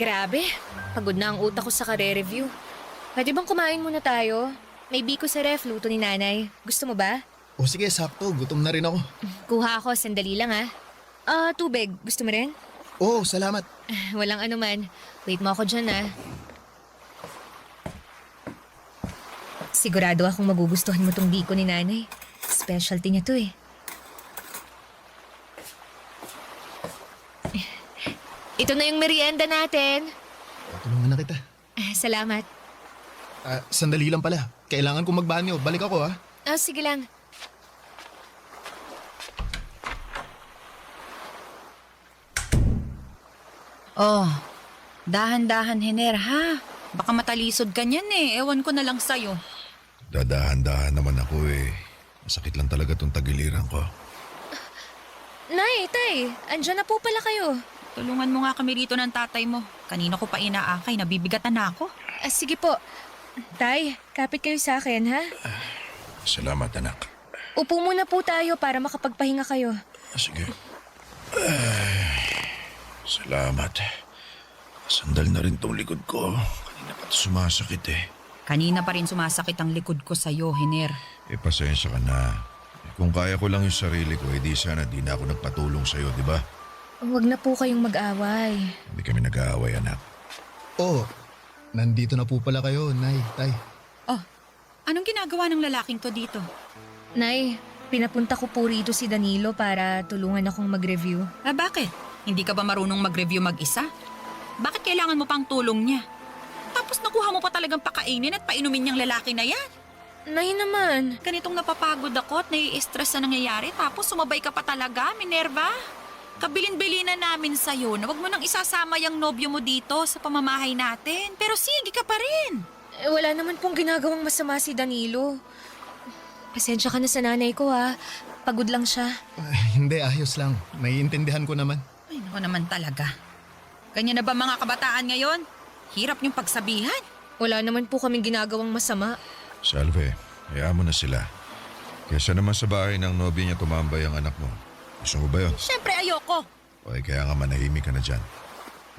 Grabe, pagod na ang utak ko sa kare-review. Pwede bang kumain muna tayo? May biko sa ref, luto ni nanay. Gusto mo ba? O sige, sakto. Gutom na rin ako. Kuha ako, sandali lang ha. Tubig. Gusto mo rin? Oo, salamat. Walang anuman. Wait mo ako dyan ha. Sigurado akong magugustuhan mo tong biko ni nanay. Specialty niya to eh. Ito na yung merienda natin. Tulungan na kita. Salamat. Sandali lang pala. Kailangan kong magbanyo. Balik ako ha. Sige lang. Oh, dahan-dahan, Hiner, ha? Baka matalisod ka niyan eh. Ewan ko na lang sa'yo. Dadahan-dahan naman ako eh. Masakit lang talaga tong tagiliran ko. Nay, tay, andyan na po pala kayo. Tulungan mo nga kami rito ng tatay mo. Kanina ko pa inaakay, nabibigatan na ako. Sige po. Tay, kapit kayo sa akin, ha? Salamat, anak. Upo muna po tayo para makapagpahinga kayo. Sige. Salamat. Sandal na rin tong likod ko. Kanina pa sumasakit eh. Kanina pa rin sumasakit ang likod ko sa'yo, Hiner. Pasensya ka na. Kung kaya ko lang yung sarili ko, di sana di na ako nagpatulong sa'yo, di ba? Huwag na po kayong mag-away. Hindi kami nag-aaway, anak. Oo. nandito na po pala kayo, Nay, Tay. Oh, anong ginagawa ng lalaking to dito? Nay, pinapunta ko po rito si Danilo para tulungan akong mag-review. Ah, bakit? Hindi ka ba marunong mag-review mag-isa? Bakit kailangan mo pang tulong niya? Tapos nakuha mo pa talagang pakainin at painumin niyang lalaki na yan. Nay naman. Ganitong napapagod ako at nai-stress na nangyayari tapos sumabay ka pa talaga, Minerva. Kabilin-bilinan namin sa'yo na wag mo nang isasama yung nobyo mo dito sa pamamahay natin. Pero sige ka pa rin. Wala naman pong ginagawang masama si Danilo. Pasensya ka na sa nanay ko ha. Pagod lang siya. Hindi, ayos lang. Naiintindihan ko naman. Ay, naku naman talaga. Ganyan na ba mga kabataan ngayon? Hirap niyong pagsabihan. Wala naman po kaming ginagawang masama. Salve, hayaan mo na sila. Kesa naman sa bahay ng nobya niya tumambay ang anak mo. Gusto mo ba yun? Siyempre ayoko. O kaya nga manahimik ka na dyan.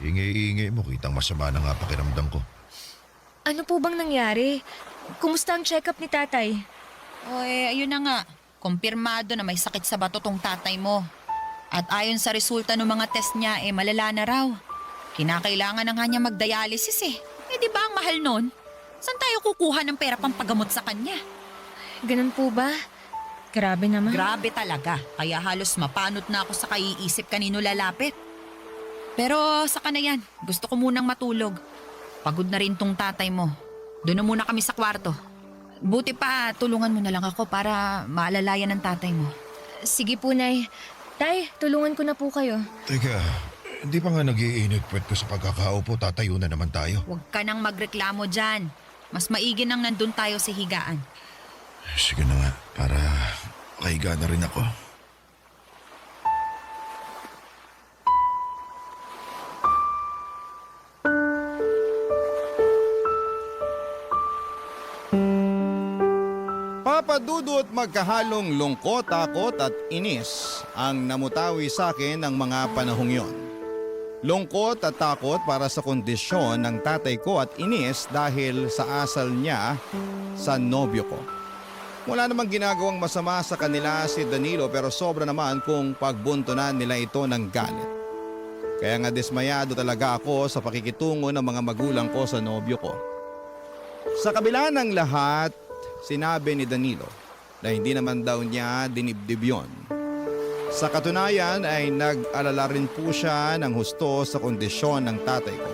Ingay-ingay mo, kitang masama na nga pakiramdam ko. Ano po bang nangyari? Kumusta ang check-up ni tatay? O ayun na nga. Kumpirmado na may sakit sa bato tong tatay mo. At ayon sa resulta ng mga test niya, malala na raw. Kinakailangan na nga niya mag-dialysis eh. Di ba ang mahal nun? Saan tayo kukuha ng pera pang pagamot sa kanya? Ganun po ba? Grabe naman. Grabe talaga. Kaya halos mapanot na ako sa kaiisip kanino lalapit. Pero saka na yan. Gusto ko munang matulog. Pagod na rin tong tatay mo. Doon na muna kami sa kwarto. Buti pa, tulungan mo na lang ako para maalalayan ng tatay mo. Sige po, Nay. Tay, tulungan ko na po kayo. Teka, hindi pa nga nag-iinit puwet ko sa pagkakaupo, tatayo na naman tayo. Huwag ka nang magreklamo dyan. Mas maigi nang nandun tayo sa higaan. Sige na nga, para makahiga na rin ako. Papa Dudut, magkahalong lungkot, takot at inis ang namutawi sa akin ng mga panahong yon. Lungkot at takot para sa kondisyon ng tatay ko at inis dahil sa asal niya sa nobyo ko. Wala namang ginagawang masama sa kanila si Danilo pero sobra naman kung pagbuntunan nila ito ng galit. Kaya nga dismayado talaga ako sa pakikitungo ng mga magulang ko sa nobyo ko. Sa kabila ng lahat, sinabi ni Danilo na hindi naman daw niya dinibdib yun. Sa katunayan ay nag-alala rin po siya ng husto sa kondisyon ng tatay ko.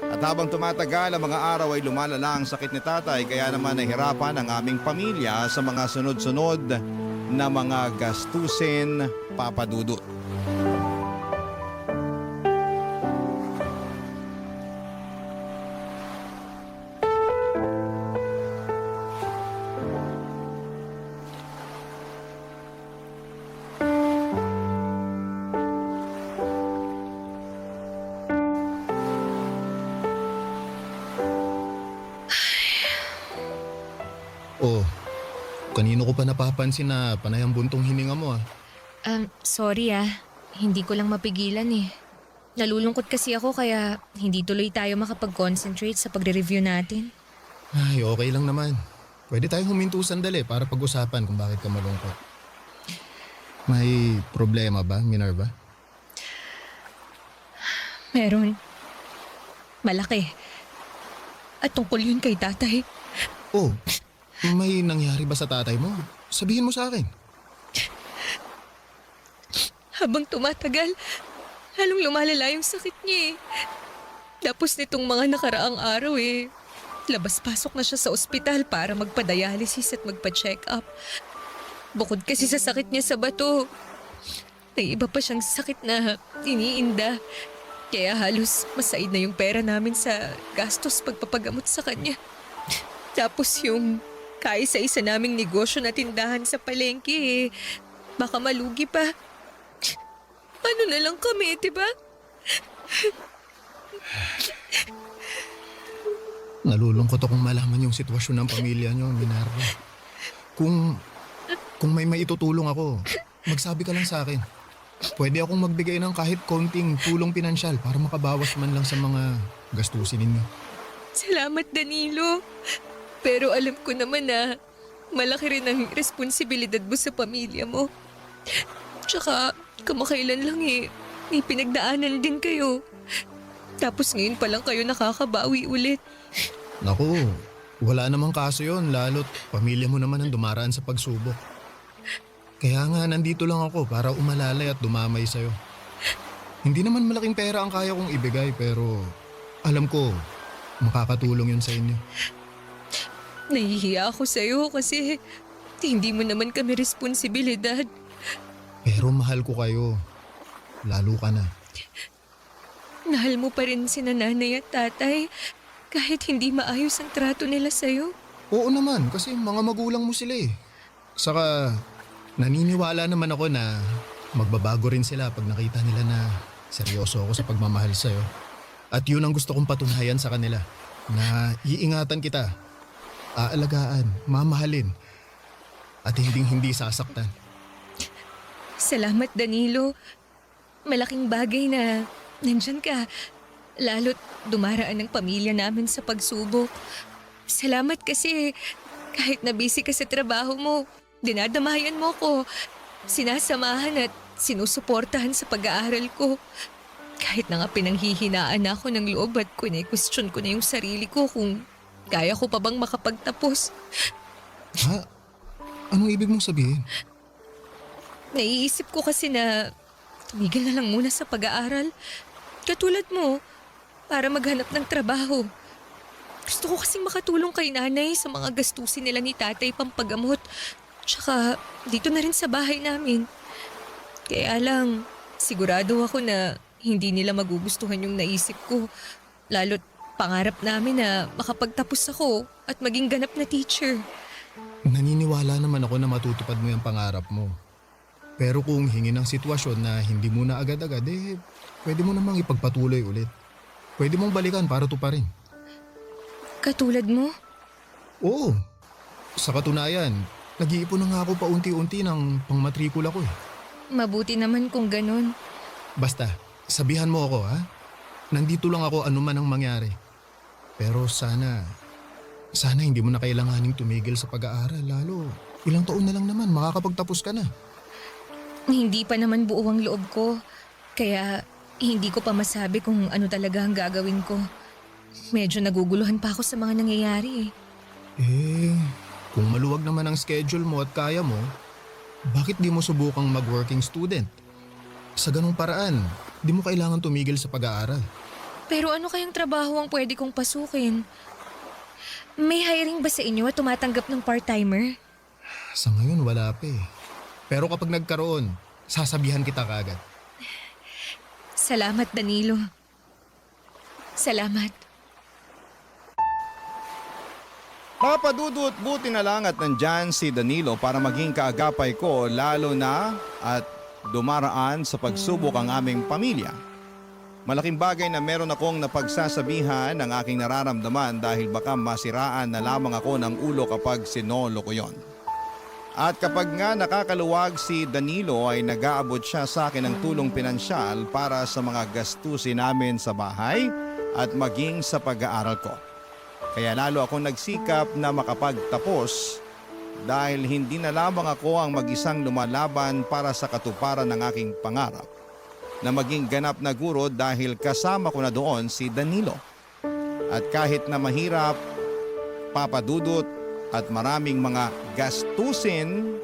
At habang tumatagal ang mga araw ay lumalala ang sakit ni tatay kaya naman nahirapan ang aming pamilya sa mga sunod-sunod na mga gastusin, Papa Dudut. Oh, kanino ko pa napapansin na panay ang buntong hininga mo ah. Sorry Hindi ko lang mapigilan eh. Nalulungkot kasi ako kaya hindi tuloy tayo makapag-concentrate sa pagre-review natin. Ay, okay lang naman. Pwede tayong huminto sandali para pag-usapan kung bakit ka malungkot. May problema ba, Minerva? Meron. Malaki. At tungkol yun kay tatay. Oh, may nangyari ba sa tatay mo? Sabihin mo sa akin. Habang tumatagal, lalong lumalala yung sakit niya eh. Tapos nitong mga nakaraang araw labas-pasok na siya sa ospital para magpa-dialysis at magpa-check up. Bukod kasi sa sakit niya sa bato, may iba pa siyang sakit na iniinda. Kaya halos masaid na yung pera namin sa gastos pagpapagamot sa kanya. Tapos yung kaisa-isa naming negosyo na tindahan sa palengke baka malugi pa. Ano na lang kami, diba? Nalulungkot akong malaman yung sitwasyon ng pamilya niyo, Minerva. Kung may maitutulong ako, magsabi ka lang sa akin. Pwede akong magbigay ng kahit konting tulong pinansyal para makabawas man lang sa mga gastusin ninyo. Salamat, Danilo. Pero alam ko naman na malaki rin ang responsibilidad mo sa pamilya mo. Tsaka kamakailan lang may pinagdaanan din kayo. Tapos ngayon pa lang kayo nakakabawi ulit. Naku, wala namang kaso yon, lalo't pamilya mo naman ang dumaraan sa pagsubok. Kaya nga nandito lang ako para umalalay at dumamay sa'yo. Hindi naman malaking pera ang kaya kong ibigay pero alam ko makakatulong yun sa inyo. Nahihiya ako sa'yo kasi hindi mo naman kami responsibilidad. Pero mahal ko kayo. Lalo ka na. Mahal mo pa rin sina nanay at tatay kahit hindi maayos ang trato nila sa'yo. Oo naman, kasi mga magulang mo sila eh. Saka naniniwala naman ako na magbabago rin sila pag nakita nila na seryoso ako sa pagmamahal sa'yo. At yun ang gusto kong patunayan sa kanila. Na iingatan kita, aalagaan, mamahalin, at hindi sasaktan. Salamat, Danilo. Malaking bagay na nandyan ka. Lalo't dumaraan ng pamilya namin sa pagsubok. Salamat kasi kahit na busy ka sa trabaho mo, dinadamayan mo ko. Sinasamahan at sinusuportahan sa pag-aaral ko. Kahit na nga pinanghihinaan ako ng loob at question ko na yung sarili ko kung kaya ko pa bang makapagtapos. Ha? Anong ibig mong sabihin? Naiisip ko kasi na tumigil na lang muna sa pag-aaral. Katulad mo, para maghanap ng trabaho. Gusto ko kasing makatulong kay nanay sa mga gastusin nila ni tatay pampagamot. Tsaka dito na rin sa bahay namin. Kaya lang, sigurado ako na hindi nila magugustuhan yung naisip ko. Lalo't pangarap namin na makapagtapos ako at maging ganap na teacher. Naniniwala naman ako na matutupad mo yung pangarap mo. Pero kung hingin ang sitwasyon na hindi mo na agad-agad, pwede mo namang ipagpatuloy ulit. Pwede mong balikan para tuparin. Katulad mo? Oo. Sa katunayan, nag-iipon na nga ako paunti-unti ng pangmatrikula ko eh. Mabuti naman kung ganun. Basta, sabihan mo ako ha. Nandito lang ako anuman ang mangyari. Pero sana hindi mo na kailanganing tumigil sa pag-aaral. Lalo, ilang taon na lang naman, makakapagtapos ka na. Hindi pa naman buo ang loob ko. Kaya hindi ko pa masabi kung ano talaga ang gagawin ko. Medyo naguguluhan pa ako sa mga nangyayari Kung maluwag naman ang schedule mo at kaya mo, bakit di mo subukang mag-working student? Sa ganung paraan, di mo kailangan tumigil sa pag-aaral. Pero ano kayang trabaho ang pwede kong pasukin? May hiring ba sa inyo at tumatanggap ng part-timer? Sa ngayon, wala pa eh. Pero kapag nagkaroon, sasabihan kita kaagad. Salamat, Danilo. Salamat. Papa Dudut, buti na lang at nandyan si Danilo para maging kaagapay ko lalo na at dumaraan sa pagsubok ang aming pamilya. Malaking bagay na meron akong napagsasabihan ng aking nararamdaman dahil baka masiraan na lamang ako ng ulo kapag sinolo ko yon. At kapag nga nakakaluwag si Danilo ay nag-aabot siya sa akin ng tulong pinansyal para sa mga gastusin namin sa bahay at maging sa pag-aaral ko. Kaya lalo akong nagsikap na makapagtapos dahil hindi na lamang ako ang mag-isang lumalaban para sa katuparan ng aking pangarap na maging ganap na guro dahil kasama ko na doon si Danilo. At kahit na mahirap, Papa Dudut, at maraming mga gastusin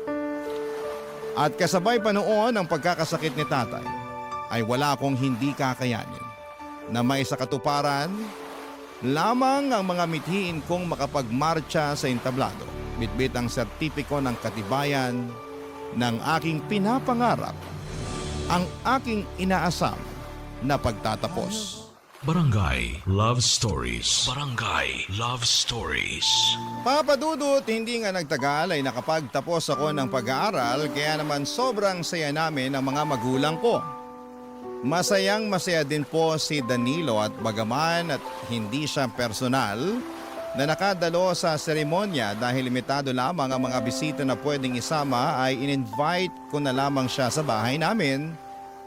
at kasabay pa noon ang pagkakasakit ni tatay, ay wala akong hindi kakayanin na may sa katuparan lamang ang mga mithiin kong makapagmarcha sa entablado, bitbit ang sertipiko ng katibayan ng aking pinapangarap, ang aking inaasam na pagtatapos. Barangay Love Stories. Barangay Love Stories. Papa Dudut, hindi nga nagtagal ay nakapagtapos ako ng pag-aaral kaya naman sobrang saya namin ng mga magulang ko. Masayang masaya din po si Danilo at bagaman at hindi siya personal na nakadalo sa seremonya dahil limitado lamang ang mga bisita na pwedeng isama ay in-invite ko na lamang siya sa bahay namin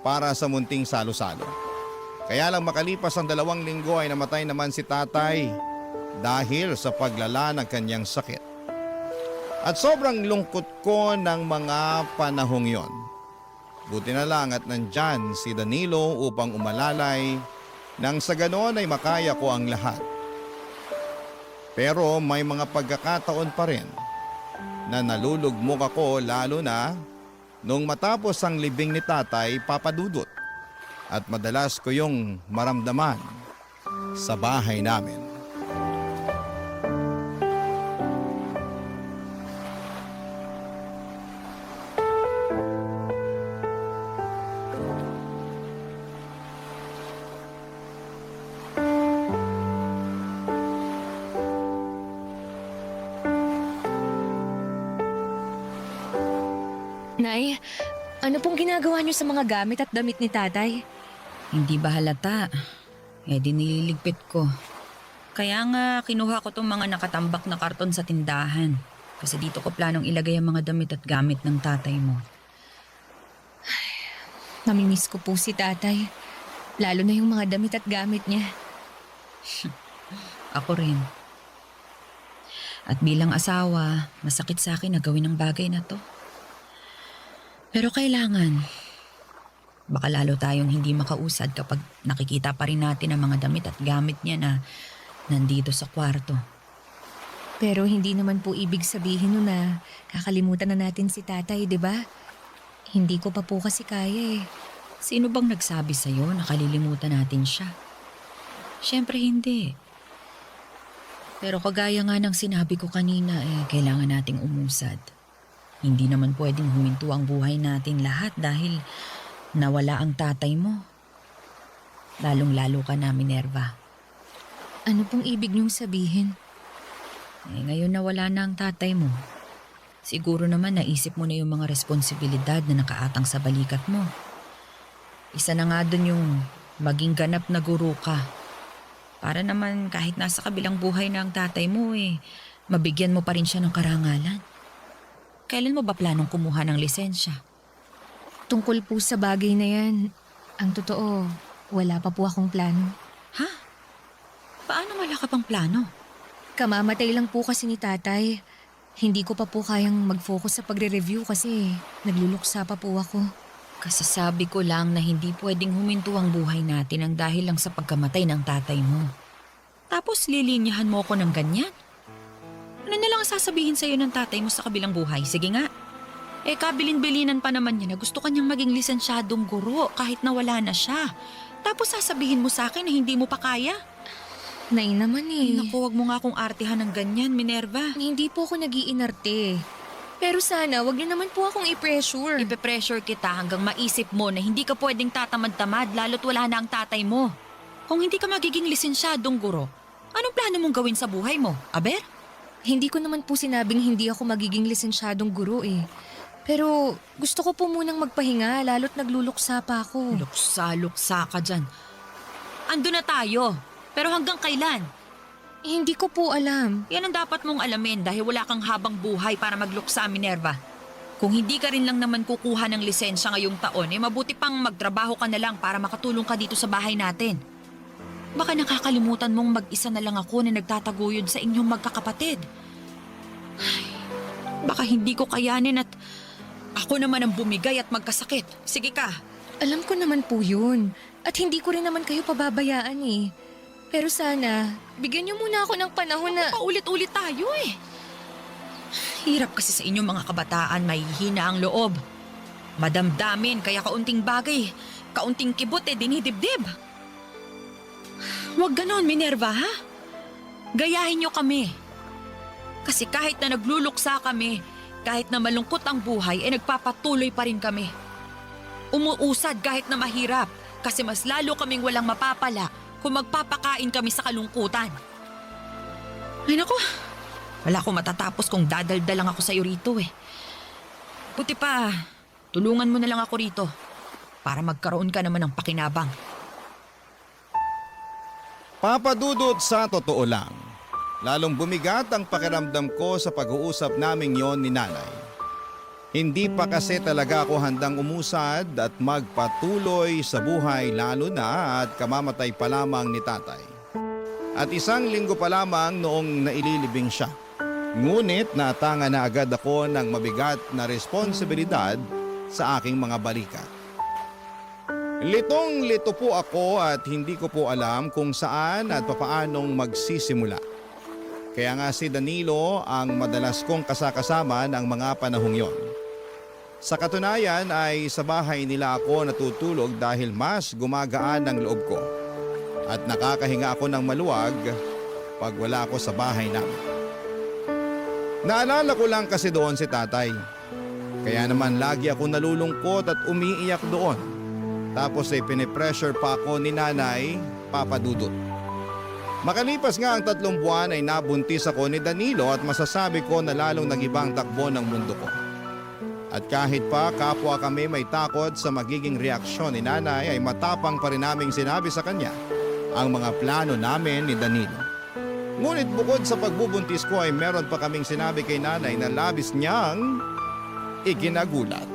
para sa munting salo-salo. Kaya lang makalipas ang 2 linggo ay namatay naman si tatay dahil sa paglala ng kanyang sakit. At sobrang lungkot ko ng mga panahong yon. Buti na lang at nandyan si Danilo upang umalalay Nang sa ganon ay makaya ko ang lahat. Pero may mga pagkakataon pa rin na nalulugmok ako lalo na nung matapos ang libing ni tatay papadudot at madalas ko yung maramdaman sa bahay namin. Nay, ano pong ginagawa niyo sa mga gamit at damit ni tatay? Hindi ba halata? Eh di nililigpit ko. Kaya nga kinuha ko tong mga nakatambak na karton sa tindahan. Kasi dito ko planong ilagay ang mga damit at gamit ng tatay mo. Namimiss ko po si tatay. Lalo na yung mga damit at gamit niya. Ako rin. At bilang asawa, masakit sa akin na gawin ang bagay na to. Pero kailangan. Baka lalo tayong hindi makausad kapag nakikita pa rin natin ang mga damit at gamit niya na nandito sa kwarto. Pero hindi naman po ibig sabihin nun na kakalimutan na natin si tatay, di ba? Hindi ko pa po kasi kaya eh. Sino bang nagsabi sa'yo na kalilimutan natin siya? Siyempre hindi. Pero kagaya nga ng sinabi ko kanina kailangan nating umusad. Hindi naman pwedeng huminto ang buhay natin lahat dahil nawala ang tatay mo. Lalong-lalo ka na, Minerva. Ano pong ibig niyong sabihin? Ngayon nawala na ang tatay mo. Siguro naman naisip mo na yung mga responsibilidad na nakaatang sa balikat mo. Isa na nga dun yung maging ganap na guro ka. Para naman kahit nasa kabilang buhay na ang tatay mo mabigyan mo pa rin siya ng karangalan. Kailan mo ba planong kumuha ng lisensya? Tungkol po sa bagay na yan, ang totoo, wala pa po akong plano. Ha? Paano wala ka pang plano? Kamamatay lang po kasi ni tatay. Hindi ko pa po kayang mag-focus sa pagre-review kasi nagluluksa pa po ako. Kasasabi ko lang na hindi pwedeng huminto ang buhay natin ang dahil lang sa pagkamatay ng tatay mo. Tapos lilinyahan mo ako ng ganyan? Ano na lang ang sasabihin sa'yo ng tatay mo sa kabilang buhay? Sige nga. Kabilin-bilinan pa naman niya na gusto kanyang maging lisensyadong guro kahit nawala na siya. Tapos sasabihin mo sa akin na hindi mo pa kaya? Nay naman Naku, wag mo nga akong artihan ng ganyan, Minerva. Hindi po ako nag-iinarte. Pero sana, wag niyo naman po akong i-pressure. Ipe-pressure kita hanggang maisip mo na hindi ka pwedeng tatamad-tamad lalo't wala na ang tatay mo. Kung hindi ka magiging lisensyadong guro, anong plano mong gawin sa buhay mo, Aber? Hindi ko naman po sinabing hindi ako magiging lisensyadong guro eh. Pero gusto ko po munang magpahinga lalo't nagluluksa pa ako. Luksa ka dyan. Ando na tayo. Pero hanggang kailan? Hindi ko po alam. Yan ang dapat mong alamin dahil wala kang habang buhay para magluksa, Minerva. Kung hindi ka rin lang naman kukuha ng lisensya ngayong taon, mabuti pang magtrabaho ka na lang para makatulong ka dito sa bahay natin. Baka nakakalimutan mong mag-isa na lang ako na nagtataguyod sa inyong magkakapatid. Ay, baka hindi ko kayanin at ako naman ang bumigay at magkasakit. Sige ka. Alam ko naman po yun. At hindi ko rin naman kayo pababayaan eh. Pero sana, bigyan niyo muna ako ng panahon na... Paulit-ulit tayo eh. Hirap kasi sa inyong mga kabataan, may hina ang loob. Madamdamin, kaya kaunting bagay, kaunting kibot dinidibdib. Huwag ganon, Minerva, ha? Gayahin niyo kami. Kasi kahit na nagluluksa kami, kahit na malungkot ang buhay, nagpapatuloy pa rin kami. Umuusad kahit na mahirap, kasi mas lalo kaming walang mapapala kung magpapakain kami sa kalungkutan. Ay naku, wala akong matatapos kung dadaldal lang ako sa'yo rito eh. Buti pa, tulungan mo na lang ako rito para magkaroon ka naman ng pakinabang. Papadudot, sa totoo lang, lalong bumigat ang pakiramdam ko sa pag-uusap naming yon ni nanay. Hindi pa kasi talaga ako handang umusad at magpatuloy sa buhay lalo na at kamamatay pa lamang ni tatay. At 1 linggo pa lamang noong naililibing siya. Ngunit natanga na agad ako ng mabigat na responsibilidad sa aking mga balikat. Litong-lito po ako at hindi ko po alam kung saan at papaanong magsisimula. Kaya nga si Danilo ang madalas kong kasakasama ng mga panahong yon. Sa katunayan ay sa bahay nila ako natutulog dahil mas gumagaan ang loob ko. At nakakahinga ako ng maluwag pag wala ako sa bahay namin. Naalala ko lang kasi doon si tatay. Kaya naman lagi ako nalulungkot at umiiyak doon. Tapos ay pinipressure pa ako ni nanay, Papa Dudut. Makalipas nga ang 3 buwan ay nabuntis ako ni Danilo at masasabi ko na lalong nag-ibang takbo ng mundo ko. At kahit pa kapwa kami may takot sa magiging reaksyon ni nanay ay matapang pa rin naming sinabi sa kanya ang mga plano namin ni Danilo. Ngunit bukod sa pagbubuntis ko ay meron pa kaming sinabi kay nanay na labis niyang ikinagulat.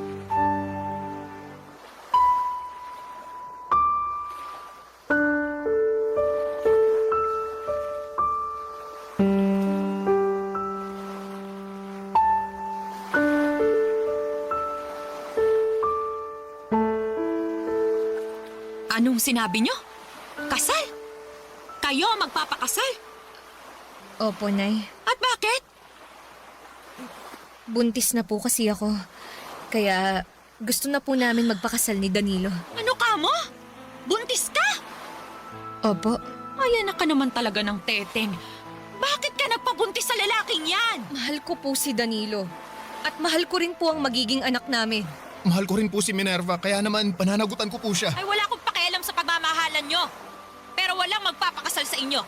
Anong sinabi nyo? Kasal? Kayo ang magpapakasal? Opo, Nay. At bakit? Buntis na po kasi ako. Kaya gusto na po namin magpakasal ni Danilo. Ano ka mo? Buntis ka? Opo. Ay, anak ka naman talaga ng teteng. Bakit ka nagpabuntis sa lalaking yan? Mahal ko po si Danilo. At mahal ko rin po ang magiging anak namin. Mahal ko rin po si Minerva kaya naman pananagutan ko po siya. Ay, wala akong pakialam sa pagmamahalan nyo. Pero walang magpapakasal sa inyo.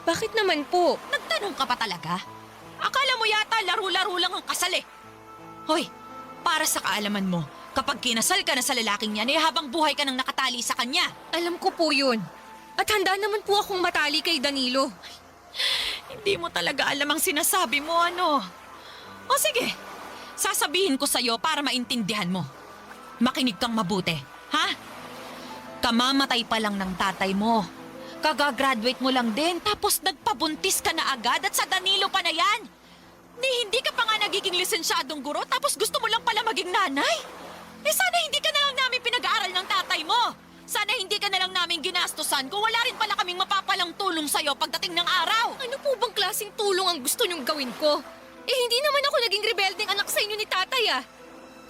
Bakit naman po? Nagtanong ka pa talaga? Akala mo yata laro-laro lang ang kasal eh. Hoy, para sa kaalaman mo, kapag kinasal ka na sa lalaking yan, eh habang buhay ka nang nakatali sa kanya. Alam ko po yun. At handa naman po akong matali kay Danilo. Hindi mo talaga alam ang sinasabi mo, ano? O sige, sasabihin ko sa'yo para maintindihan mo. Makinig kang mabuti, ha? Kamamatay pa lang ng tatay mo. Kagagraduate mo lang din, tapos nagpabuntis ka na agad at sa Danilo pa na yan. Hindi ka pa nga nagiging lisensyadong guro, tapos gusto mo lang pala maging nanay? Eh sana hindi ka na lang namin pinag-aaral ng tatay mo. Sana hindi ka na lang namin ginastusan kung wala rin pala kaming mapapalang tulong sa'yo pagdating ng araw. Ano po bang klaseng tulong ang gusto niyong gawin ko? Eh hindi naman ako naging rebeldeng anak sa inyo ni tatay ah.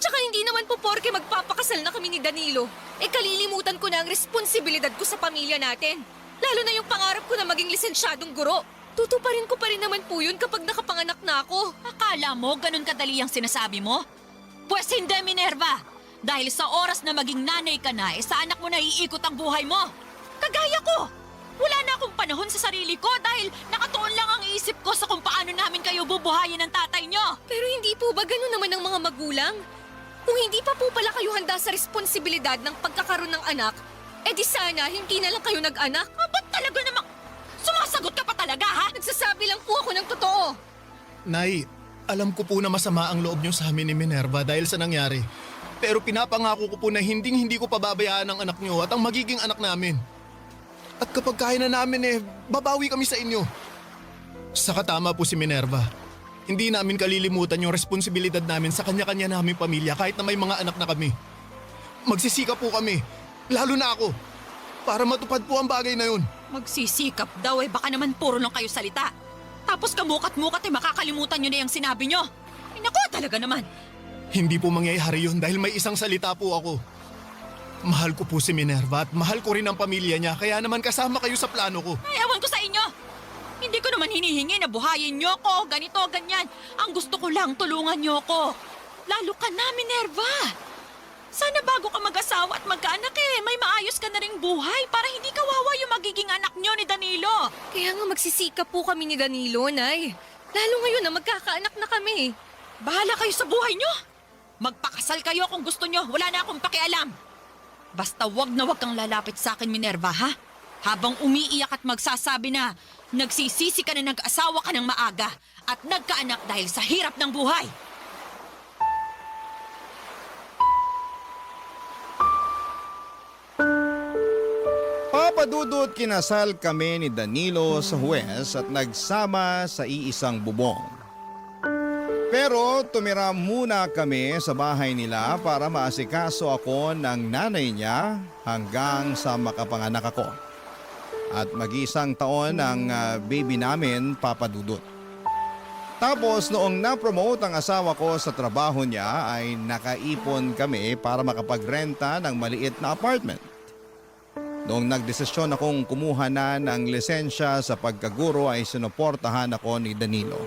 Tsaka hindi naman po porke magpapakasal na kami ni Danilo. Eh kalilimutan ko na ang responsibilidad ko sa pamilya natin. Lalo na yung pangarap ko na maging lisensyadong guro. Tutuparin ko pa rin naman po yun kapag nakapanganak na ako. Akala mo ganun kadali ang sinasabi mo? Pwes hindi, Minerva. Dahil sa oras na maging nanay ka na, sa anak mo na iikot ang buhay mo. Kagaya ko. Wala na akong panahon sa sarili ko dahil nakatuon lang ang isip ko sa kung paano namin kayo bubuhayin ng tatay nyo. Pero hindi po ba ganun naman ang mga magulang? Kung hindi pa po pala kayo handa sa responsibilidad ng pagkakaroon ng anak, eh di sana hindi na lang kayo nag-anak. Ba't talaga namang sumasagot ka pa talaga, ha? Nagsasabi lang po ako ng totoo. Nay, alam ko po na masama ang loob niyo sa amin ni Minerva dahil sa nangyari. Pero pinapangako ko po na hindi ko pababayaan ang anak niyo at ang magiging anak namin. At kapag kaya na namin babawi kami sa inyo. Saka tama po si Minerva. Hindi namin kalilimutan yung responsibilidad namin sa kanya-kanya naming pamilya kahit na may mga anak na kami. Magsisikap po kami, lalo na ako, para matupad po ang bagay na yun. Magsisikap daw baka naman puro lang kayo salita. Tapos kamukat-mukat makakalimutan nyo na yung sinabi nyo. Ay naku, talaga naman. Hindi po mangyayari yun dahil may isang salita po ako. Mahal ko po si Minerva at mahal ko rin ang pamilya niya kaya naman kasama kayo sa plano ko. Ay, ewan ko sa inyo. Hindi ko naman hinihingi na buhayin nyo ko, ganito, ganyan. Ang gusto ko lang, tulungan nyo ko. Lalo ka na, Minerva. Sana bago ka mag-asawa at magkaanak may maayos ka na ring buhay para hindi kawawa yung magiging anak nyo ni Danilo. Kaya nga magsisikap po kami ni Danilo, Nay. Lalo ngayon na magkakaanak na kami. Bahala kayo sa buhay nyo. Magpakasal kayo kung gusto nyo. Wala na akong pakialam. Basta wag na wag kang lalapit sa akin, Minerva, ha? Habang umiiyak at magsasabi na nagsisisi ka na nag-asawa ka ng maaga at nagkaanak dahil sa hirap ng buhay. Papa Dudut, kinasal kami ni Danilo sa huwes at nagsama sa iisang bubong. Pero tumira muna kami sa bahay nila para maasikaso ako ng nanay niya hanggang sa makapanganak ako. At mag-isang taon ang baby namin, Papa Dudut. Tapos noong na-promote ang asawa ko sa trabaho niya ay nakaipon kami para makapagrenta ng maliit na apartment. Noong nagdesisyon akong kumuha na ng lisensya sa pagkaguro ay sinuportahan ako ni Danilo.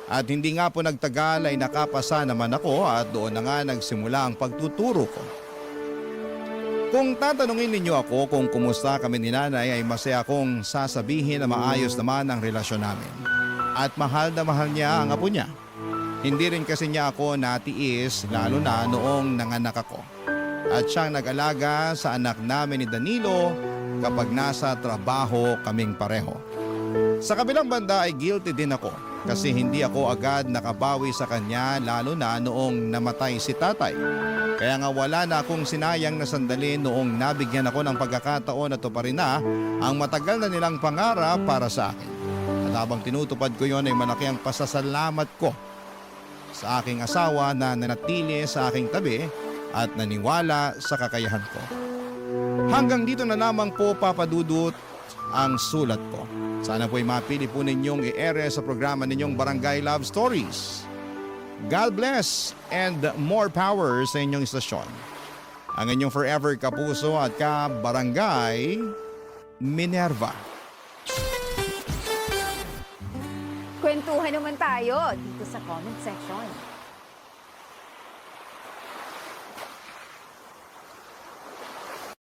At hindi nga po nagtagal ay nakapasa naman ako at doon na nga nagsimula ang pagtuturo ko. Kung tatanungin ninyo ako kung kumusta kami ni nanay ay masaya akong sasabihin na maayos naman ang relasyon namin. At mahal na mahal niya ang apo niya. Hindi rin kasi niya ako natiis lalo na noong nanganak ako. At siyang nag-alaga sa anak namin ni Danilo kapag nasa trabaho kaming pareho. Sa kabilang banda ay guilty din ako kasi hindi ako agad nakabawi sa kanya lalo na noong namatay si tatay. Kaya nga wala na akong sinayang na sandali noong nabigyan ako ng pagkakataon na tuparin na ang matagal na nilang pangarap para sa akin. At habang tinutupad ko yon ay malaki ang pasasalamat ko sa aking asawa na nanatili sa aking tabi at naniwala sa kakayahan ko. Hanggang dito na lamang po, Papa Dudut, ang sulat ko. Sana po'y mapili po ninyong i-ere sa programa ninyong Barangay Love Stories. God bless and more power sa inyong istasyon. Ang inyong forever kapuso at ka-Barangay Minerva. Kwentuhan naman tayo dito sa comment section.